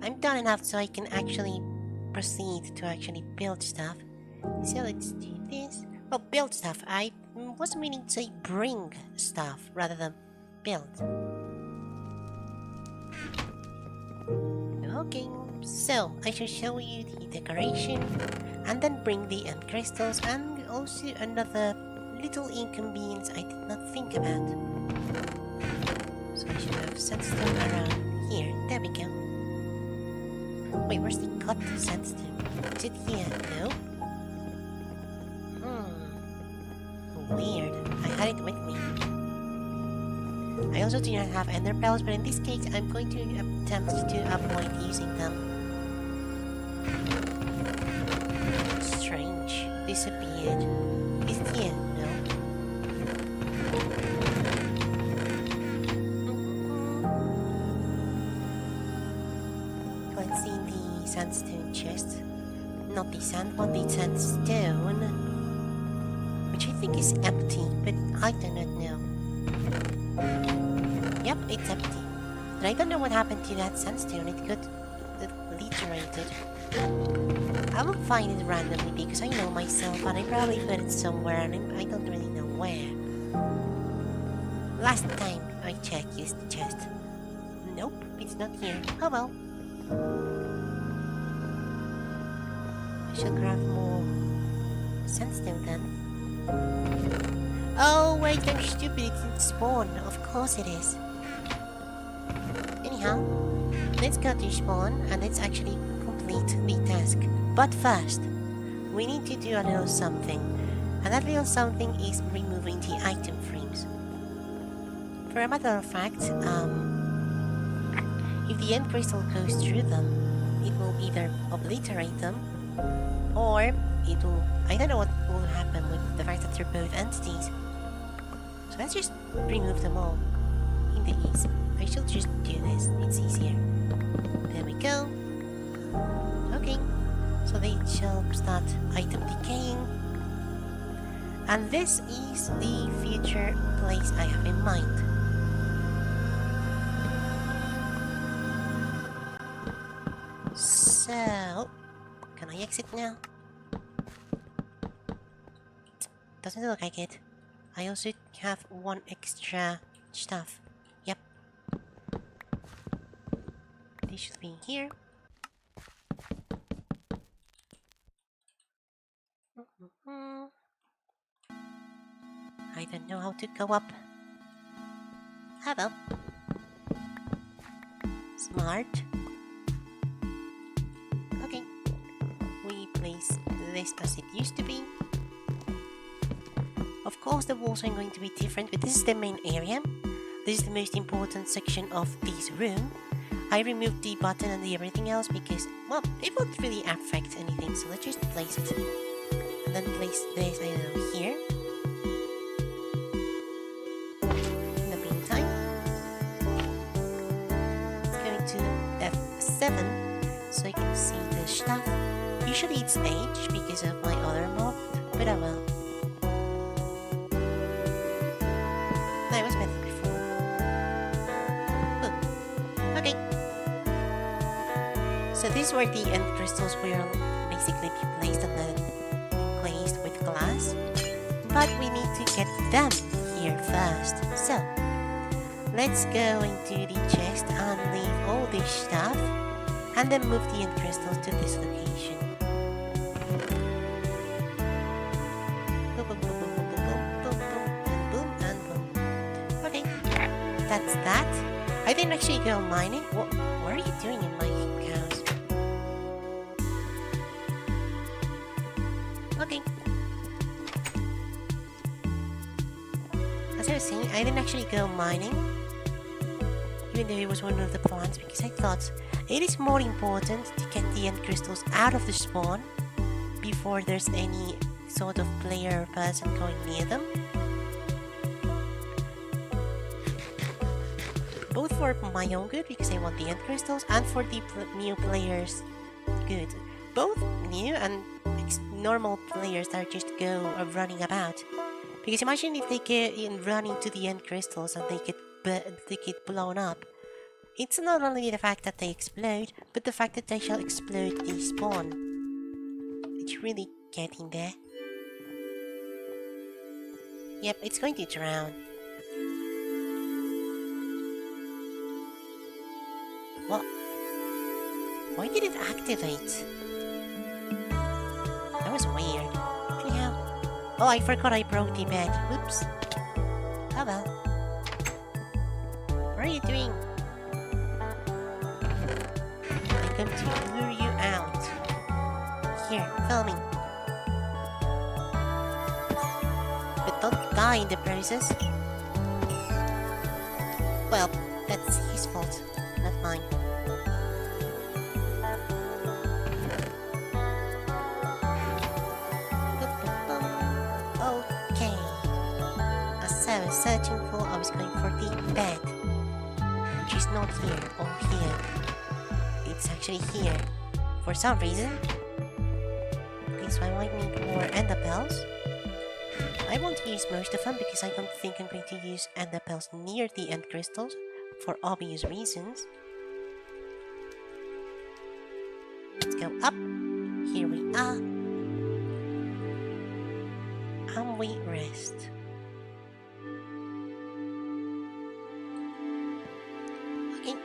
I'm done enough so I can actually proceed to actually build stuff. So let's do this. Oh, build stuff. I was meaning to say bring stuff rather than build. Okay, so I shall show you the decoration and then bring the end crystals and also another little inconvenience I did not think about. So I should have sandstone around here. There we go. Wait, where's the cut sandstone? Is it here? No? Weird. I had it with me. I also do not have ender pearls, but in this case I'm going to attempt to avoid using them. Strange. Disappeared. Is it here? No. Let's see the sandstone chest. Not the sand one, the sandstone. Which I think is empty, but I do not know. Yep, it's empty. But I don't know what happened to that sandstone. It got obliterated. I will find it randomly because I know myself and I probably put it somewhere and I don't really know where. Last time I checked this chest. Nope, it's not here. Oh well. I shall craft more sandstone then. Oh wait, I'm stupid, it didn't spawn. Of course it is. Anyhow, let's go to spawn and let's actually complete the task. But first, we need to do a little something. And that little something is removing the item frames. For a matter of fact, if the end crystal goes through them, it will either obliterate them or it will... I don't know what will happen with the fact that they're both entities. So let's just remove them all in the ease. I shall just do this, it's easier. There we go. Okay, so they shall start item decaying. And this is the future place I have in mind. So, can I exit now? Doesn't look like it. I also have one extra stuff. Yep. This should be here. I don't know how to go up. Hello. Smart. Okay. We place this as it used to be. Of course, the walls are going to be different, but this is the main area. This is the most important section of this room. I removed the button and the everything else because, well, it won't really affect anything, so let's just place it. And then place this, I don't know, here. In the meantime, it's going to F7 so I can see the stuff. Usually it's H because of my other mob, but I will. No, it was better before. Oh, okay. So this is where the end crystals will basically be placed and then placed with glass. But we need to get them here first. So let's go into the chest and leave all this stuff and then move the end crystals to this location. Boom, boom, boom, boom, boom, boom, boom, boom, and boom. Okay, that's that. I didn't actually go mining. What are you doing in my house? Okay. As I was saying, I didn't actually go mining, even though it was one of the plans, because I thought it is more important to get the end crystals out of the spawn before there's any sort of player or person going near them. Both for my own good, because I want the end crystals, and for the new players' good. Both new and normal players that just go running about. Because imagine if they get in running to the end crystals and they get blown up. It's not only the fact that they explode, but the fact that they shall explode the spawn. It's really getting there. Yep, it's going to drown. What? Why did it activate? That was weird. Anyhow. Oh, I forgot I broke the bed. Oops. Oh well. What are you doing? I'm going to lure you out. Here, filming. But don't die in the process. Well, that's his fault, not mine. Okay. As I was searching for, I was going for the bed. Which is not here, or here. It's actually here. For some reason. Okay, so I might need more ender bells. I won't use most of them because I don't think I'm going to use ender bells near the end crystals for obvious reasons. Let's go up. Here we are. And we rest. Okay.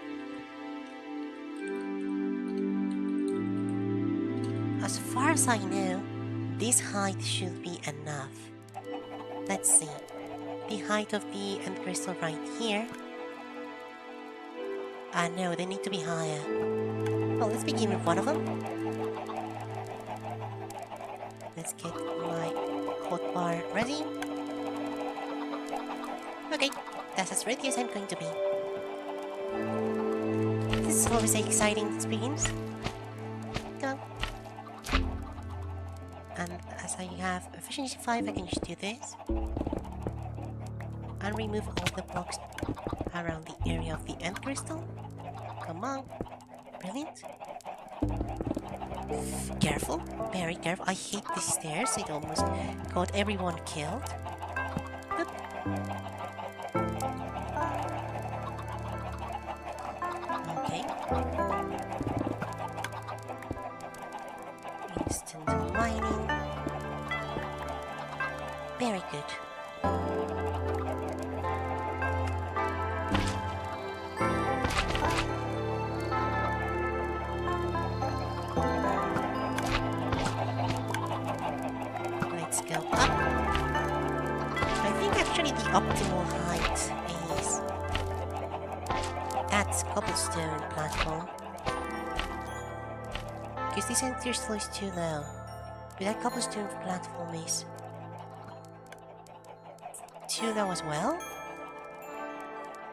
As far as I know, this height should be enough. Let's see. The height of the end crystal right here. No, they need to be higher. Well, let's begin with one of them. Let's get my hot bar ready. Okay, that's as ready as I'm going to be. This is always an exciting experience. Come on. And as I have efficiency 5, I can just do this. And remove all the blocks around the area of the end crystal. Come on. Brilliant. Careful. Very careful. I hate these stairs. It almost got everyone killed. Oop. Okay. Instant mining. Very good. Let's go up. I think actually the optimal height is that cobblestone platform. Because this end crystal is too low. But that cobblestone platform is too low as well.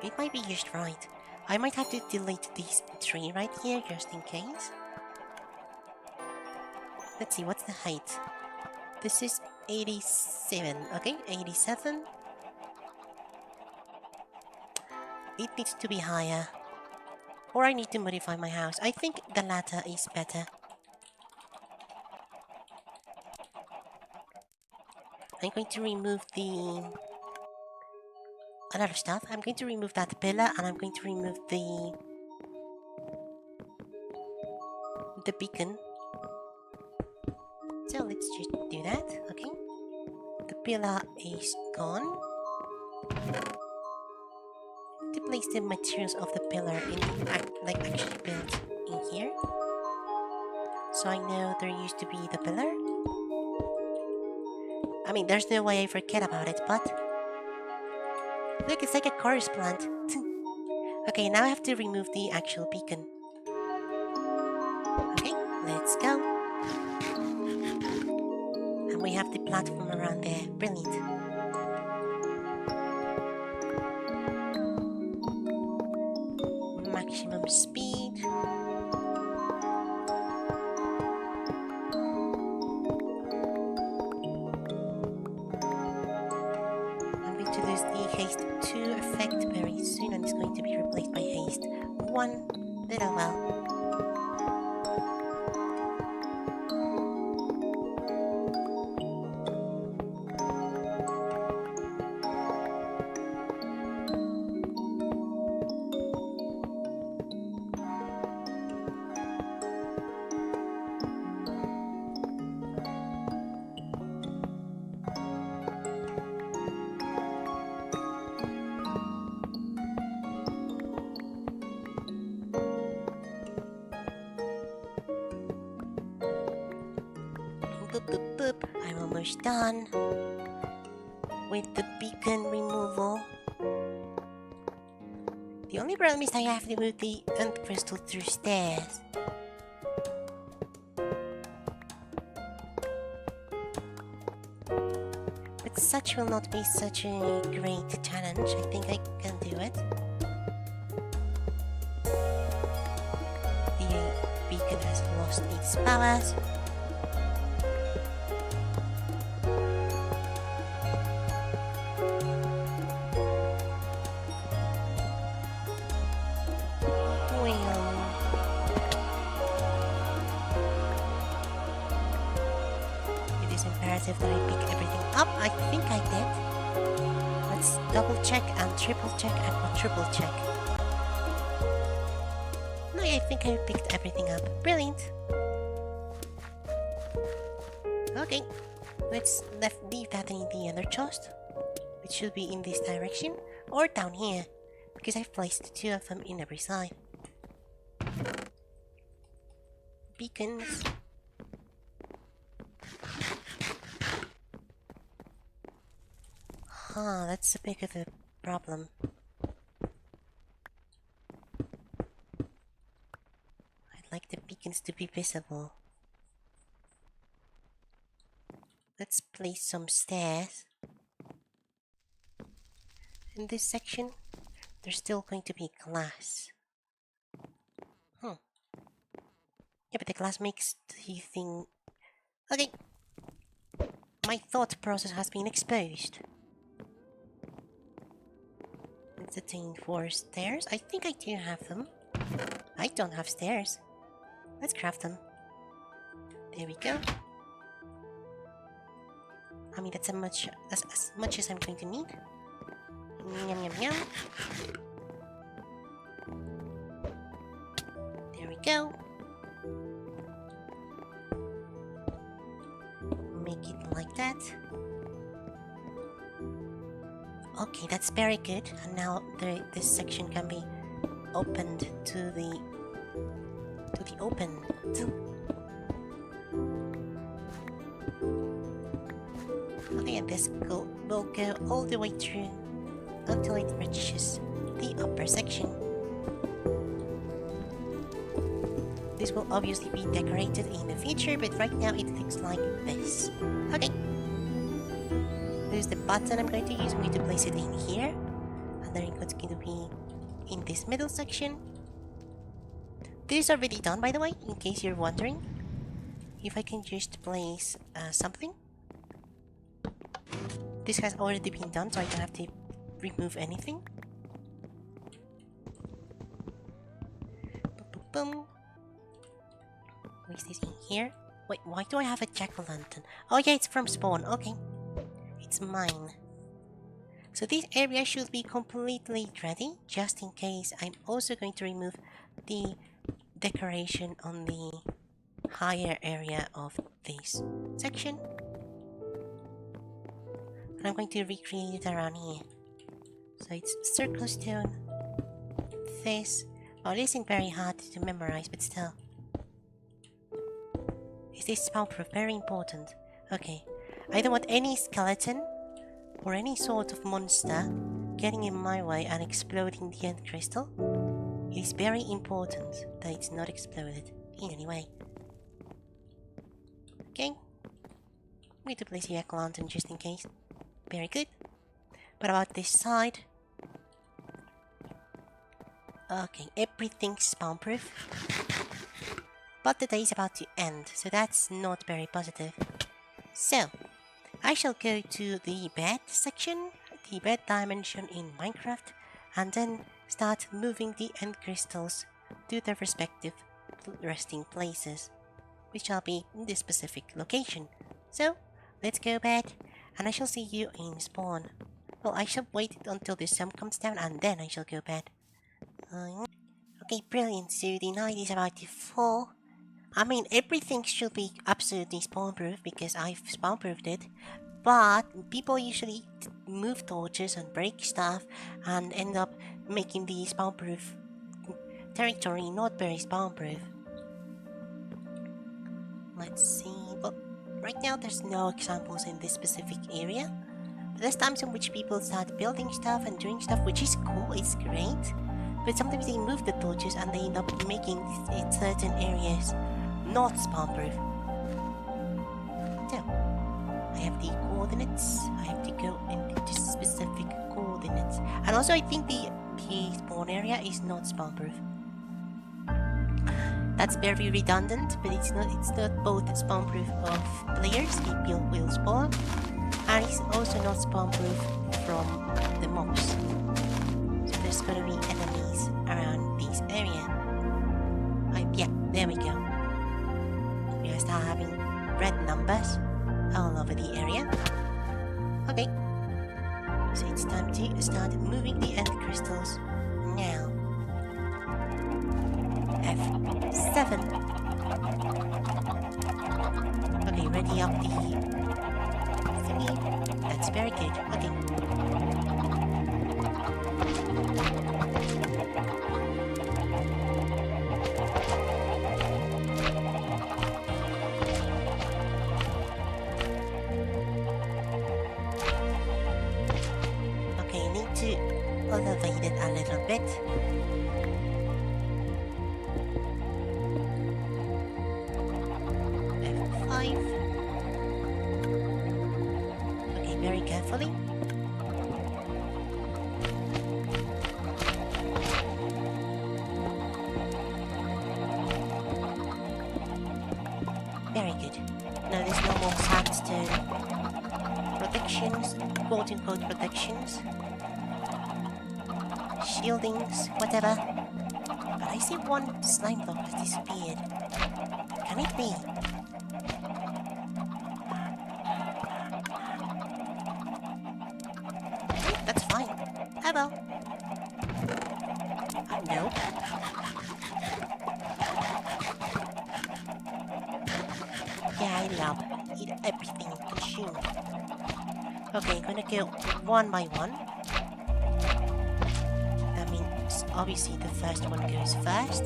It might be used right. I might have to delete these 3 right here just in case. Let's see, what's the height? This is 87. Okay, 87. It needs to be higher. Or I need to modify my house. I think the latter is better. I'm going to remove a lot of stuff. I'm going to remove that pillar and I'm going to remove the beacon. So let's just do that, okay? The pillar is gone. To place the materials of the pillar in actually built in here. So I know there used to be the pillar. I mean, there's no way I forget about it, but look, it's like a chorus plant. Okay, now I have to remove the actual beacon. Okay, let's go. And we have the platform around there. Brilliant. Maximum speed. I'm going to lose the haste 2 effect very soon, and it's going to be replaced by haste 1. Little well. Boop, boop, boop. I'm almost done with the beacon removal. The only problem is I have to move the end crystal through stairs. But such will not be such a great challenge. I think I can do it. The beacon has lost its powers. Imperative that I pick everything up. I think I did. Let's double check and triple check and quadruple check. No, I think I picked everything up. Brilliant. Okay, let's leave that in the other chest. It should be in this direction or down here because I've placed 2 of them in every side. Beacons. Huh, that's a bit of a problem. I'd like the beacons to be visible. Let's place some stairs. In this section, there's still going to be glass. Yeah, but the glass makes the thing... Okay. My thought process has been exposed. Let's attain 4 stairs. I think I do have them. I don't have stairs. Let's craft them. There we go. I mean, that's as much as I'm going to need. Yum, yum, yum. There we go. Make it like that. Okay, that's very good. And now this section can be opened to the open. Okay, and this will go all the way through until it reaches the upper section. This will obviously be decorated in the future, but right now it looks like this. Okay. There's the button I'm going to use. I'm going to place it in here. And then it's going to be in this middle section. This is already done, by the way, in case you're wondering. If I can just place something. This has already been done, so I don't have to remove anything. Boom, boom, boom. Place this in here. Wait, why do I have a jack-o'-lantern? Oh yeah, it's from spawn. Okay. It's mine. So this area should be completely ready, just in case. I'm also going to remove the decoration on the higher area of this section. And I'm going to recreate it around here. So it's circle stone. This. Well, it isn't very hard to memorize, but still. Is this spell-proof? Very important. Okay. I don't want any skeleton or any sort of monster getting in my way and exploding the end crystal. It is very important that it's not exploded in any way. Okay. I'm going to place a jack-o'-lantern just in case. Very good. What about this side? Okay, everything's spawn-proof. But the day is about to end, so that's not very positive. So, I shall go to the bed section, the bed dimension in Minecraft, and then start moving the end crystals to their respective resting places, which shall be in this specific location. So, let's go bed, and I shall see you in spawn. Well, I shall wait until the sun comes down, and then I shall go bed. Okay, brilliant. So the night is about to fall. I mean, everything should be absolutely spawn-proof because I've spawn-proofed it. But people usually move torches and break stuff and end up making the spawn-proof territory not very spawn-proof. Let's see. Well, right now there's no examples in this specific area. There's times in which people start building stuff and doing stuff, which is cool, it's great. But sometimes they move the torches and they end up making certain areas not spawn-proof. So, I have the coordinates. I have to go into specific coordinates. And also I think the spawn area is not spawn-proof. That's very redundant, but it's not both spawn-proof of players, people will spawn, and it's also not spawn-proof from the mobs. So there's gonna be enemies around this area. Yeah, there we go. We're gonna start having red numbers all over the area. Okay. So it's time to start moving the end crystals now. F7. Okay, ready up the thingy. That's very good. Okay. Okay, need to elevate it a little bit. F5. Okay, very carefully. Very good. Now there's no more sandstone protections, quote-unquote protections, shieldings, whatever. But I see one slime block has disappeared. Can it be? That's fine. Oh well. No. Yeah, I love eat everything consumed. Okay, I'm gonna go one by one. That means obviously the first one goes first.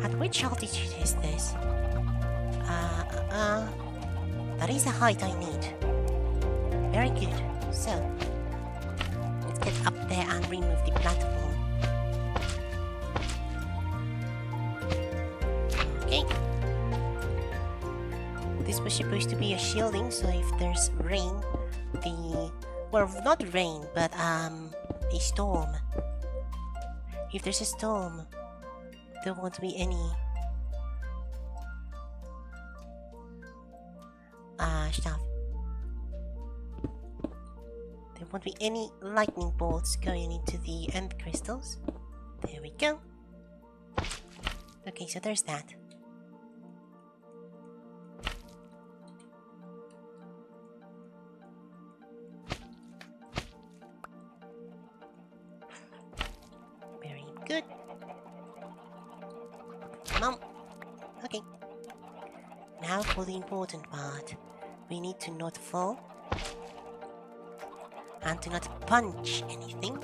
At which altitude is this? is the height I need. Very good. So, let's get up there and remove the platform. Okay. This was supposed to be a shielding, so if there's rain, well, not rain, but a storm. If there's a storm, there won't be any stuff. There won't be any lightning bolts going into the end crystals. There we go. Okay, so there's that. Very good. Mom. Okay. Now for the important part. We need to not fall. And to not punch anything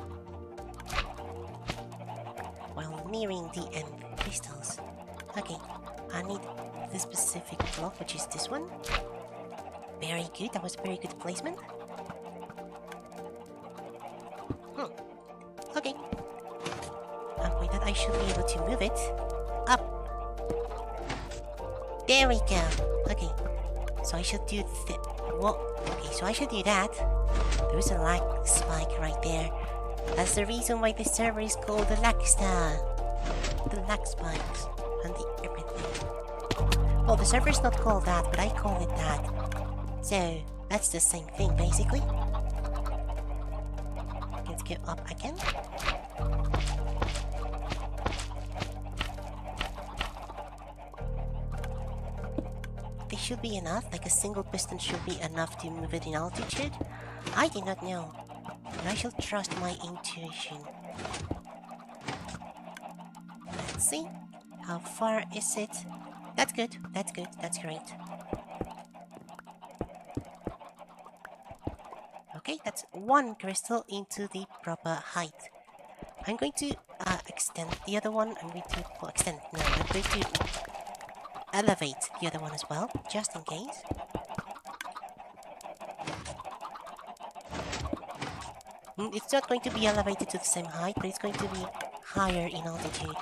while nearing the end crystals. Okay, I need the specific block, which is this one. Very good, that was very good placement. Okay. And with that I should be able to move it up. There we go. Okay, so I should do okay, so I should do that. There's a lag spike right there. That's the reason why this server is called the LAGSTAR. The lag spikes and the everything. Well, the server's not called that, but I call it that. So, that's the same thing, basically. Let's go up again. This should be enough, like a single piston should be enough to move it in altitude. I do not know, but I shall trust my intuition. Let's see. How far is it? That's good, that's good, that's great. Okay, that's one crystal into the proper height. I'm going to extend the other one. I'm going to, well, extend, no, I'm going to elevate the other one as well, just in case. It's not going to be elevated to the same height, but it's going to be higher in altitude.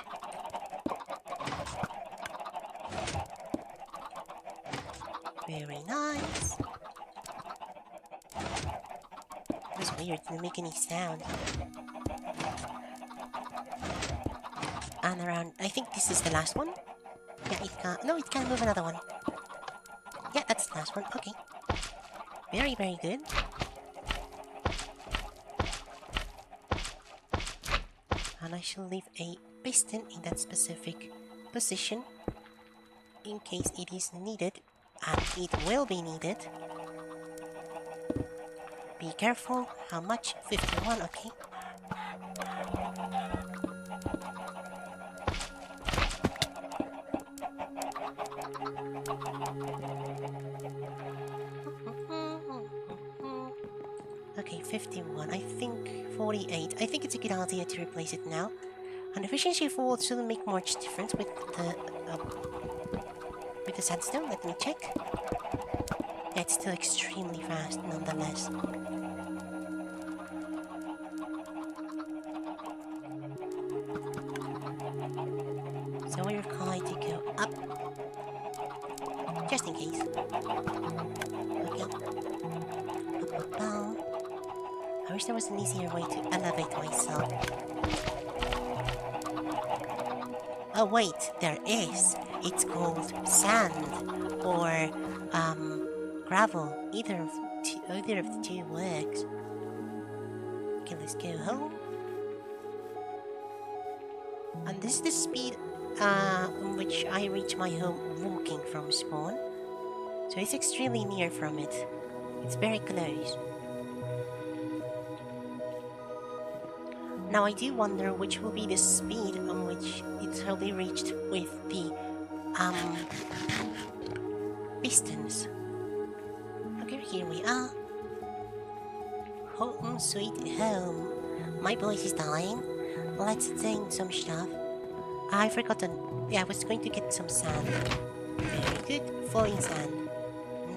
Very nice. That's weird, it didn't make any sound. And around, I think this is the last one. Yeah, it can't, no, it can move another one. Yeah, that's the last one, okay. Very, very good. And I shall leave a piston in that specific position in case it is needed, and it will be needed. Be careful. How much? 51, okay. Okay, 51. I think 48. I think it's a good idea to replace it now. And efficiency fall shouldn't make much difference with the sandstone. Let me check. Yeah, it's still extremely fast nonetheless. So we're going to go up. Just in case. Okay. Up. I wish there was an easier way to elevate myself. Oh wait, there is. It's called sand or gravel. Either of the two works. Okay, let's go home. And this is the speed in which I reach my home walking from spawn. So it's extremely near from it. It's very close. Now I do wonder which will be the speed on which it will be reached with the pistons. Okay, here we are. Home sweet home. My voice is dying. Let's sing some stuff. I've forgotten. Yeah, I was going to get some sand. Very good. Falling sand.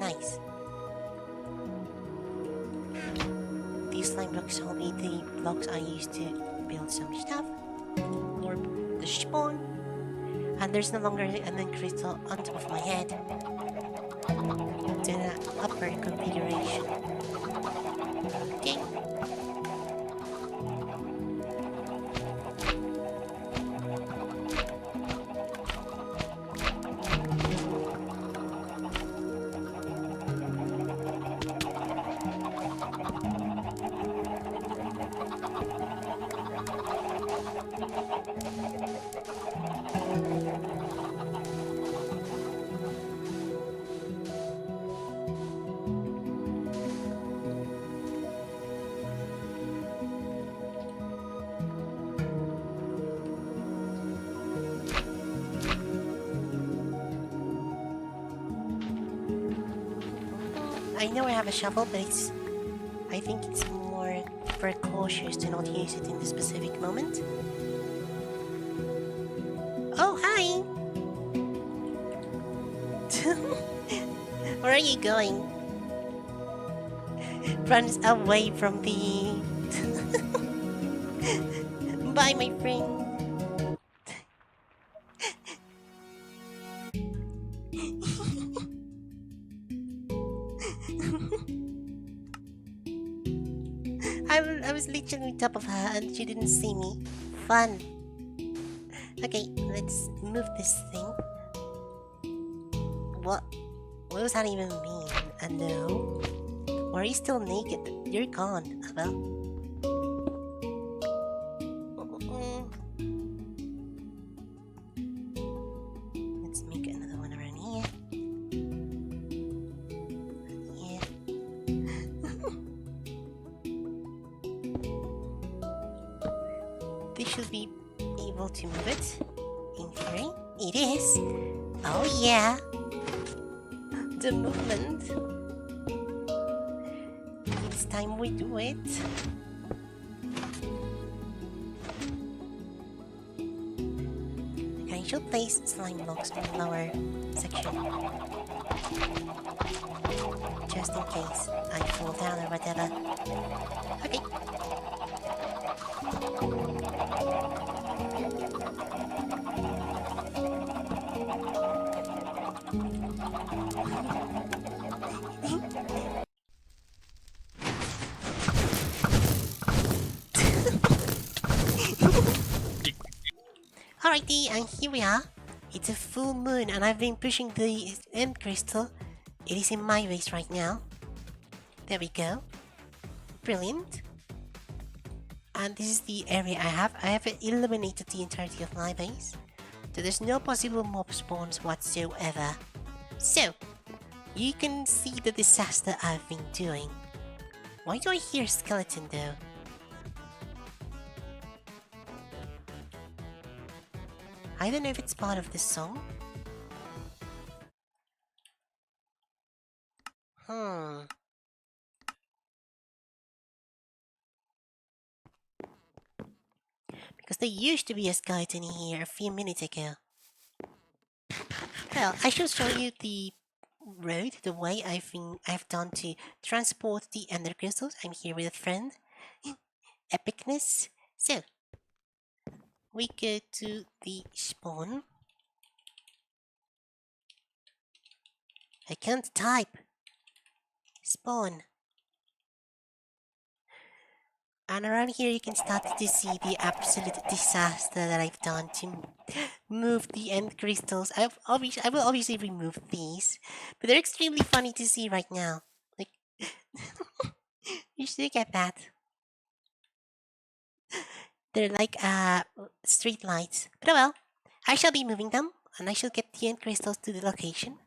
Nice. slime blocks will be the blocks I used to build some stuff, or the spawn. And there's no longer an end crystal on top of my head. To the upper configuration. Okay. I know I have a shovel, but I think it's more precautious to not use it in the specific moment. Oh, hi! Where are you going? Runs away from the... Bye, my friend. I was literally on top of her and she didn't see me. Fun. Okay, let's move this thing. What does that even mean? A no? Or are you still naked? You're gone, Abel. Let's make another one around here. Yeah. This should be able to move it. In theory, it is. Oh yeah. The movement. It's time we do it. I should place slime blocks in the lower section. Just in case I fall down or whatever. Okay. Alrighty, and here we are. It's a full moon and I've been pushing the end crystal. It is in my base right now. There we go. Brilliant. And this is the area I have. I have eliminated the entirety of my base. So there's no possible mob spawns whatsoever. So, you can see the disaster I've been doing. Why do I hear skeleton though? I don't know if it's part of the song. Because there used to be a skeleton here a few minutes ago. Well, I shall show you the road, the way I've done to transport the ender crystals. I'm here with a friend. Epicness. So, we go to the spawn. I can't type. Spawn. And around here you can start to see the absolute disaster that I've done to move the end crystals. I will obviously remove these, but they're extremely funny to see right now. Like, you should look at that. They're like street lights. But oh well, I shall be moving them, and I shall get the end crystals to the location.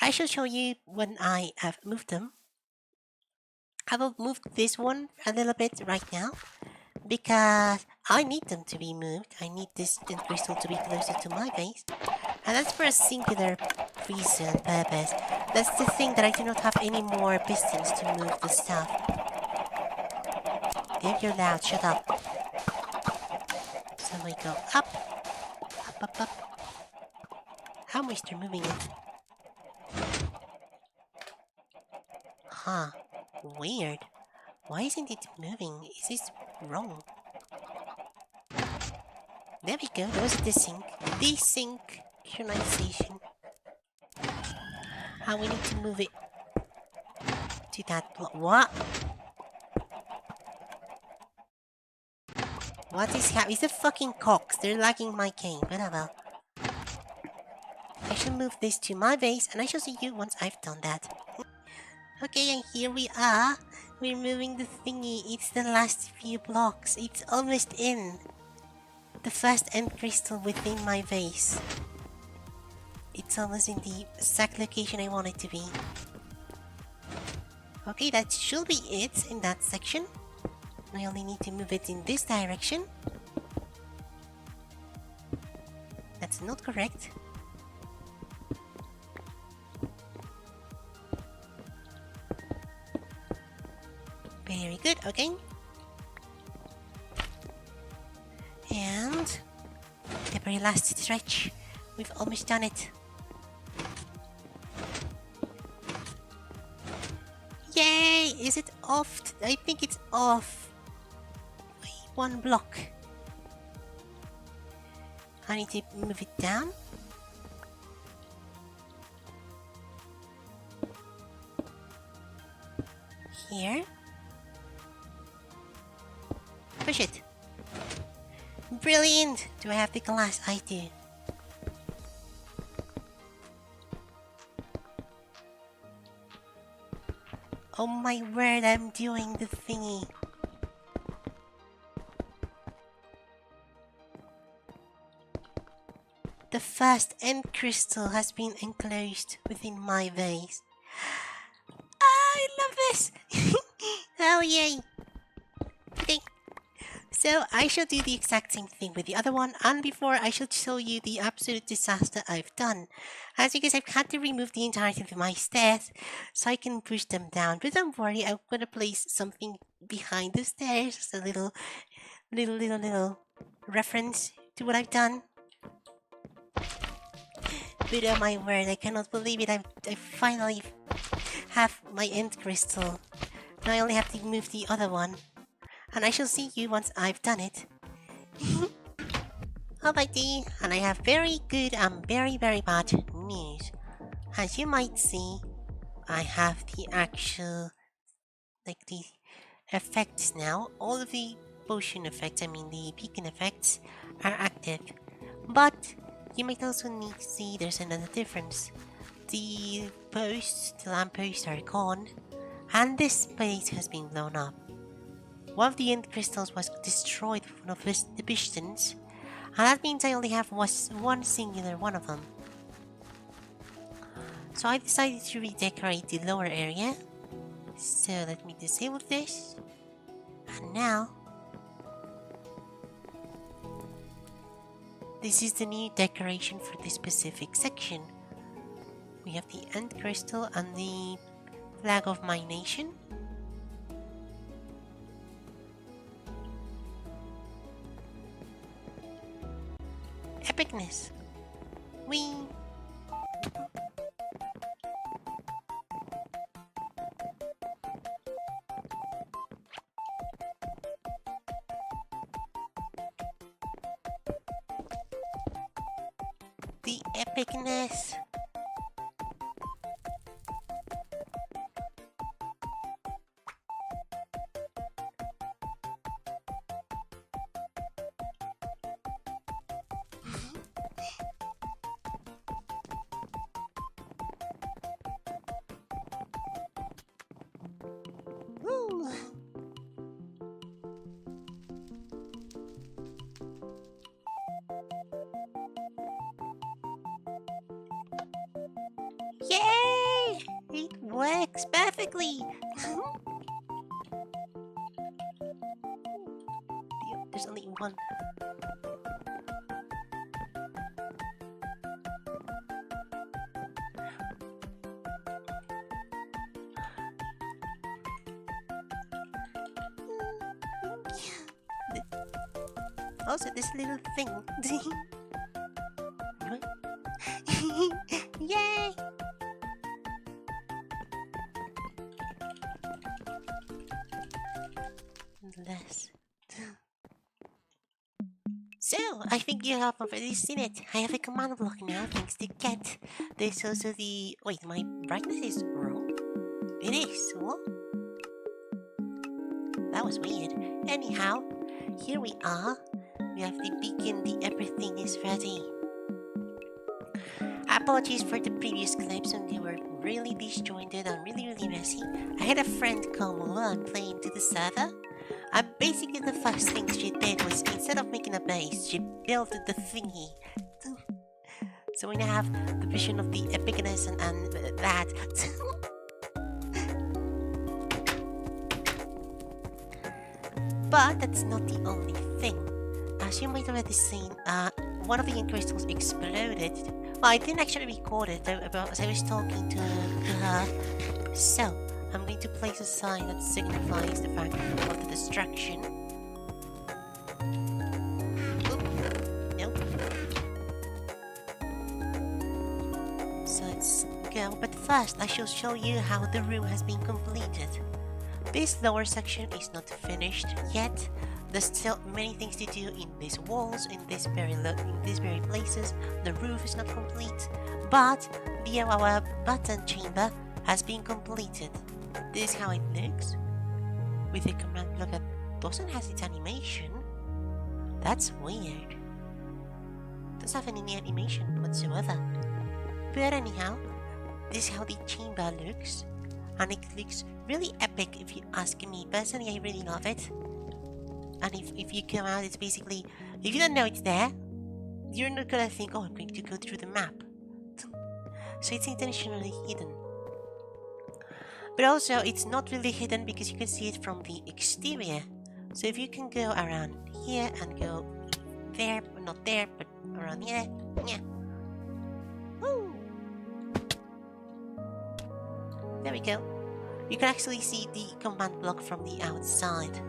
I shall show you when I have moved them. I will move this one a little bit right now, because I need them to be moved. I need this end crystal to be closer to my base, and that's for a singular reason, purpose. That's the thing, that I do not have any more pistons to move the stuff. If you're loud, shut up. So we go up, up, up, up. How am I still moving it? Huh, weird. Why isn't it moving? Is this wrong? There we go. That was desync. Desynchronization. And we need to move it to that block. What? What is happening? It's the fucking cocks. They're lagging my game. Whatever. I shall move this to my base, and I shall see you once I've done that. Okay, and here we are. We're moving the thingy. It's the last few blocks. It's almost in. The first end crystal within my base. It's almost in the exact location I want it to be. Okay, that should be it in that section. I only need to move it in this direction. That's not correct. Very good, okay. And the very last stretch. We've almost done it. Yay! Is it off? I think it's off. Wait, one block. I need to move it down. Here. Push it. Brilliant! Do I have the glass? I do. Oh my word, I'm doing the thingy. The first end crystal has been enclosed within my vase. I love this! Oh yay! Okay. So I shall do the exact same thing with the other one, and before I shall show you the absolute disaster I've done. As you guys, I've had to remove the entirety of my stairs so I can push them down. But don't worry, I'm gonna place something behind the stairs, just a little reference to what I've done. But oh my word, I cannot believe it. I finally have my end crystal. Now I only have to move the other one. And I shall see you once I've done it. Alrighty, and I have very good and very bad news. As you might see, I have the actual, like the effects now. All of the potion effects, I mean the beacon effects, are active. But you might also need to see there's another difference. The lampposts are gone, and this place has been blown up. One of the end crystals was destroyed with one of the pistons, and that means I only have one singular one of them. So I decided to redecorate the lower area. So let me disable this. And now, this is the new decoration for this specific section. We have the end crystal and the flag of my nation. Epicness. Whee! The epicness. Woo! Yay! It works perfectly! There's only one. Also, this little thing. Yay! less. So, I think you have already seen it. I have a command block now, thanks to Cat. There's also the... Wait, my brightness is wrong? It is, what? That was weird. Anyhow, here we are. We have the beacon, everything is ready. Apologies for the previous clips and they were really disjointed and really messy. I had a friend come over and play into the server. And basically the first thing she did was, instead of making a base, she built the thingy. So we now have the vision of the epicness and that. But that's not the only thing. As you might have already seen, one of the ink crystals exploded. Well, I didn't actually record it though, as I was talking to her. So, I'm going to place a sign that signifies the fact of the destruction. Oop. Nope. So let's go. But first, I shall show you how the room has been completed. This lower section is not finished yet. There's still many things to do in these walls, in these very places. The roof is not complete, but the awawa button chamber has been completed. This is how it looks. With a command block that doesn't have its animation. That's weird. Doesn't have any animation whatsoever. But anyhow, this is how the chamber looks. And it looks really epic if you ask me. Personally, I really love it. And if you come out, it's basically, if you don't know it's there, you're not gonna think, oh, I'm going to go through the map. So it's intentionally hidden. But also, it's not really hidden because you can see it from the exterior. So if you can go around here and go there, but not there, but around here, yeah. Woo! There we go. You can actually see the command block from the outside.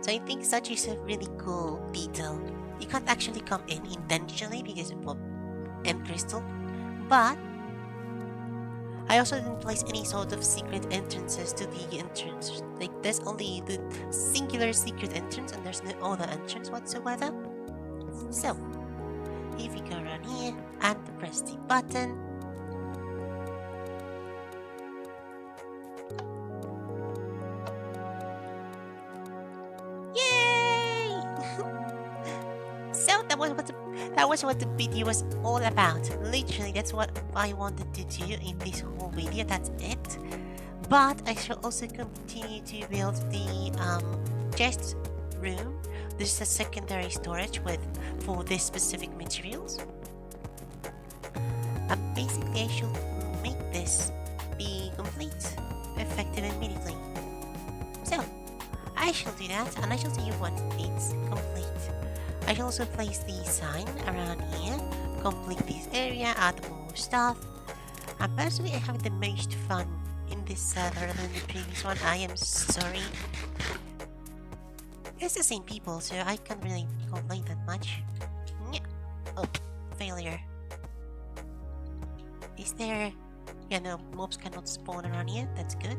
So I think such is a really cool detail. You can't actually come in intentionally because of M crystal, but I also didn't place any sort of secret entrances to the entrance. Like there's only the singular secret entrance and there's no other entrance whatsoever. So if you go around here and press the button, that was what the video was all about. Literally, that's what I wanted to do in this whole video. That's it. But I shall also continue to build the chest room. This is a secondary storage for this specific materials. And basically, I shall make this be complete, effective immediately. So, I shall do that, and I shall tell you what it's complete. I shall also place the sign around here, complete this area, add more stuff. And personally, I have the most fun in this server than the previous one. I am sorry. It's the same people, so I can't really complain that much. Yeah. Oh, failure. Is there... Yeah, no, mobs cannot spawn around here. That's good.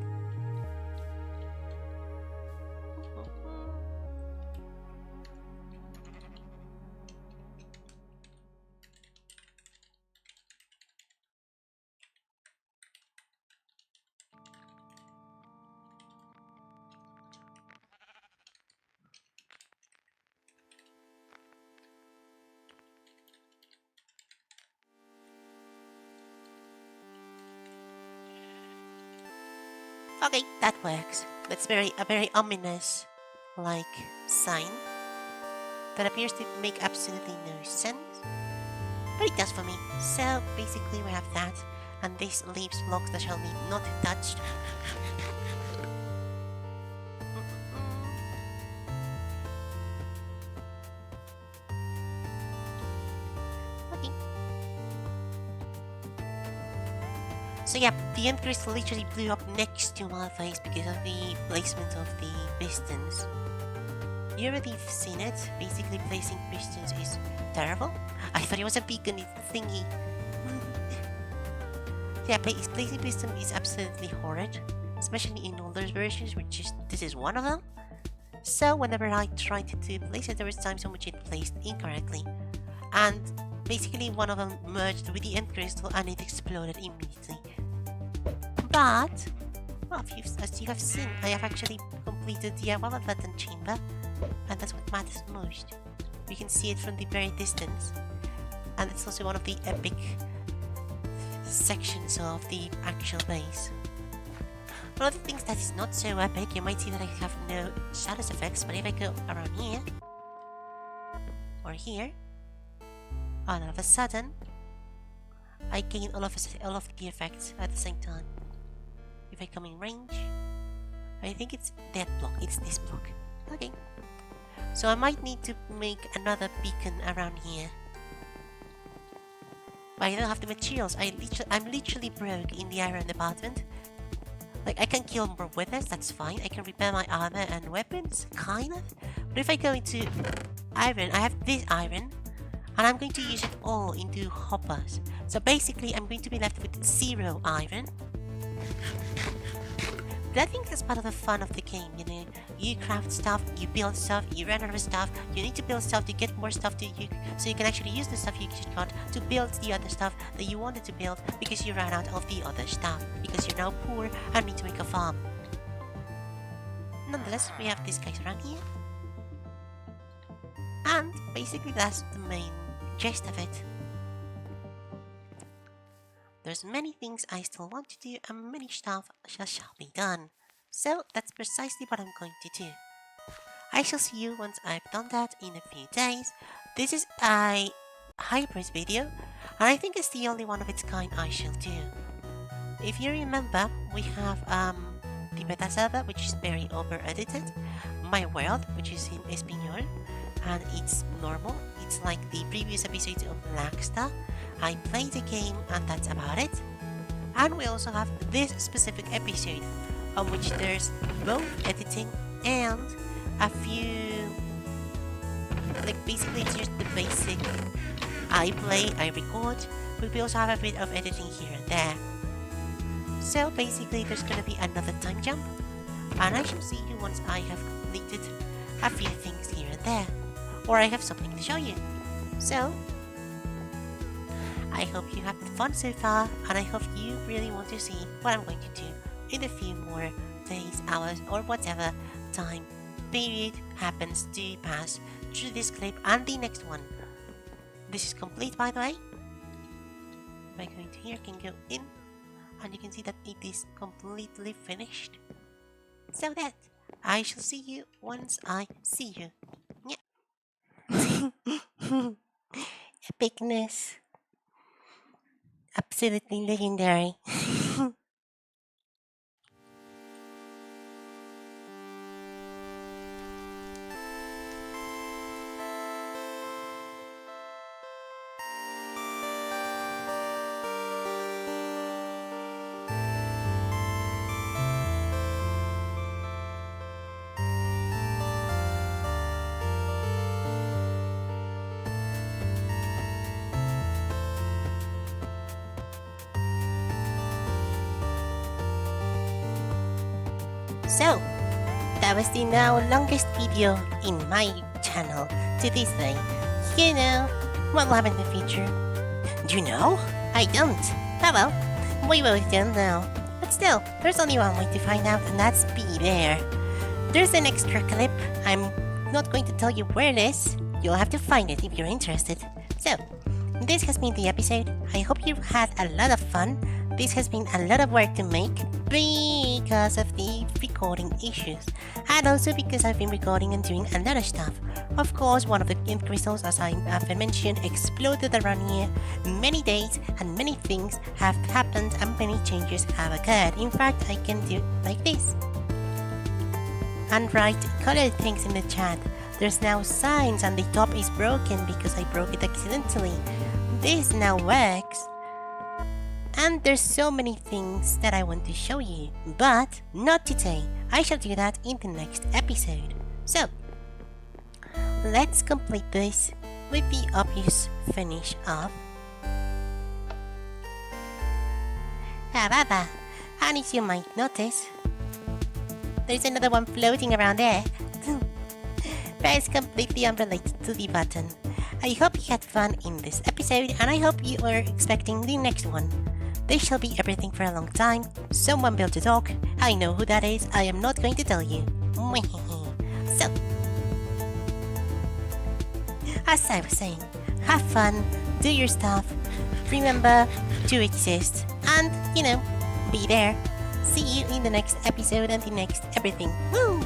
Okay, that works. That's a very ominous like sign that appears to make absolutely no sense, but it does for me. So basically we have that, and this leaves blocks that shall be not touched. Okay. So yeah, the end crystal literally blew up next to my face because of the placement of the pistons. You already seen it. Basically, placing pistons is terrible. I thought it was a beacon thingy. Yeah, placing piston is absolutely horrid. especially in older versions, this is one of them. So whenever I tried to place it, there was times in which it placed incorrectly. And basically one of them merged with the end crystal and it exploded immediately. But, well, as you have seen, I have actually completed the awawa button chamber, and that's what matters most. You can see it from the very distance, and it's also one of the epic sections of the actual base. One of the things that is not so epic, you might see that I have no shadows effects, but if I go around here, or here, all of a sudden, I gain all of the effects at the same time. If I come in range, I think it's that block, it's this block. Okay. So I might need to make another beacon around here. But I don't have the materials. I'm literally broke in the iron department. Like, I can kill more withers, that's fine. I can repair my armor and weapons, kind of. But if I go into iron, I have this iron, and I'm going to use it all into hoppers. So basically, I'm going to be left with 0 iron. But I think that's part of the fun of the game, you know. You craft stuff, you build stuff, you run out of stuff, you need to build stuff to get more stuff to you, so you can actually use the stuff you got to build the other stuff that you wanted to build because you ran out of the other stuff, because you're now poor and need to make a farm. Nonetheless, we have these guys around here. And basically that's the main gist of it. There's many things I still want to do and many stuff shall be done. So that's precisely what I'm going to do. I shall see you once I've done that in a few days. This is a hybrid video, and I think it's the only one of its kind I shall do. If you remember, we have the beta server, which is very over edited, my world, which is in Espanol, and it's normal. It's like the previous episodes of LAGSTAR. I play the game and that's about it. And we also have this specific episode, on which there's both editing and a few, like, basically it's just the basic I play, I record, but we also have a bit of editing here and there. So basically there's gonna be another time jump, and I shall see you once I have completed a few things here and there, or I have something to show you. So I hope you have fun so far, and I hope you really want to see what I'm going to do in a few more days, hours, or whatever time period happens to pass through this clip and the next one. This is complete, by the way. If I go into here, I can go in, and you can see that it is completely finished. So that I shall see you once I see you. Yeah. Epicness. Absolutely legendary. So, that was the now longest video in my channel to this day. You know, what will happen in the future? Do you know? I don't. Oh well, we both don't know. But still, there's only one way to find out, and that's be there. There's an extra clip. I'm not going to tell you where it is. You'll have to find it if you're interested. So, this has been the episode. I hope you've had a lot of fun. This has been a lot of work to make because of the recording issues, and also because I've been recording and doing a lot of stuff. Of course, one of the end crystals, as I have mentioned, exploded around here. Many days and many things have happened and many changes have occurred. In fact, I can do like this and write colored things in the chat. There's now signs and the top is broken because I broke it accidentally. This now works. And there's so many things that I want to show you, but not today. I shall do that in the next episode. So, let's complete this with the obvious finish of However, and as you might notice, There's another one floating around there. That is completely unrelated to the button. I hope you had fun in this episode, and I hope you are expecting the next one. This shall be everything for a long time. Someone built a dog. I know who that is. I am not going to tell you. So, as I was saying, have fun, do your stuff, remember to exist, and, be there. See you in the next episode and the next everything. Woo!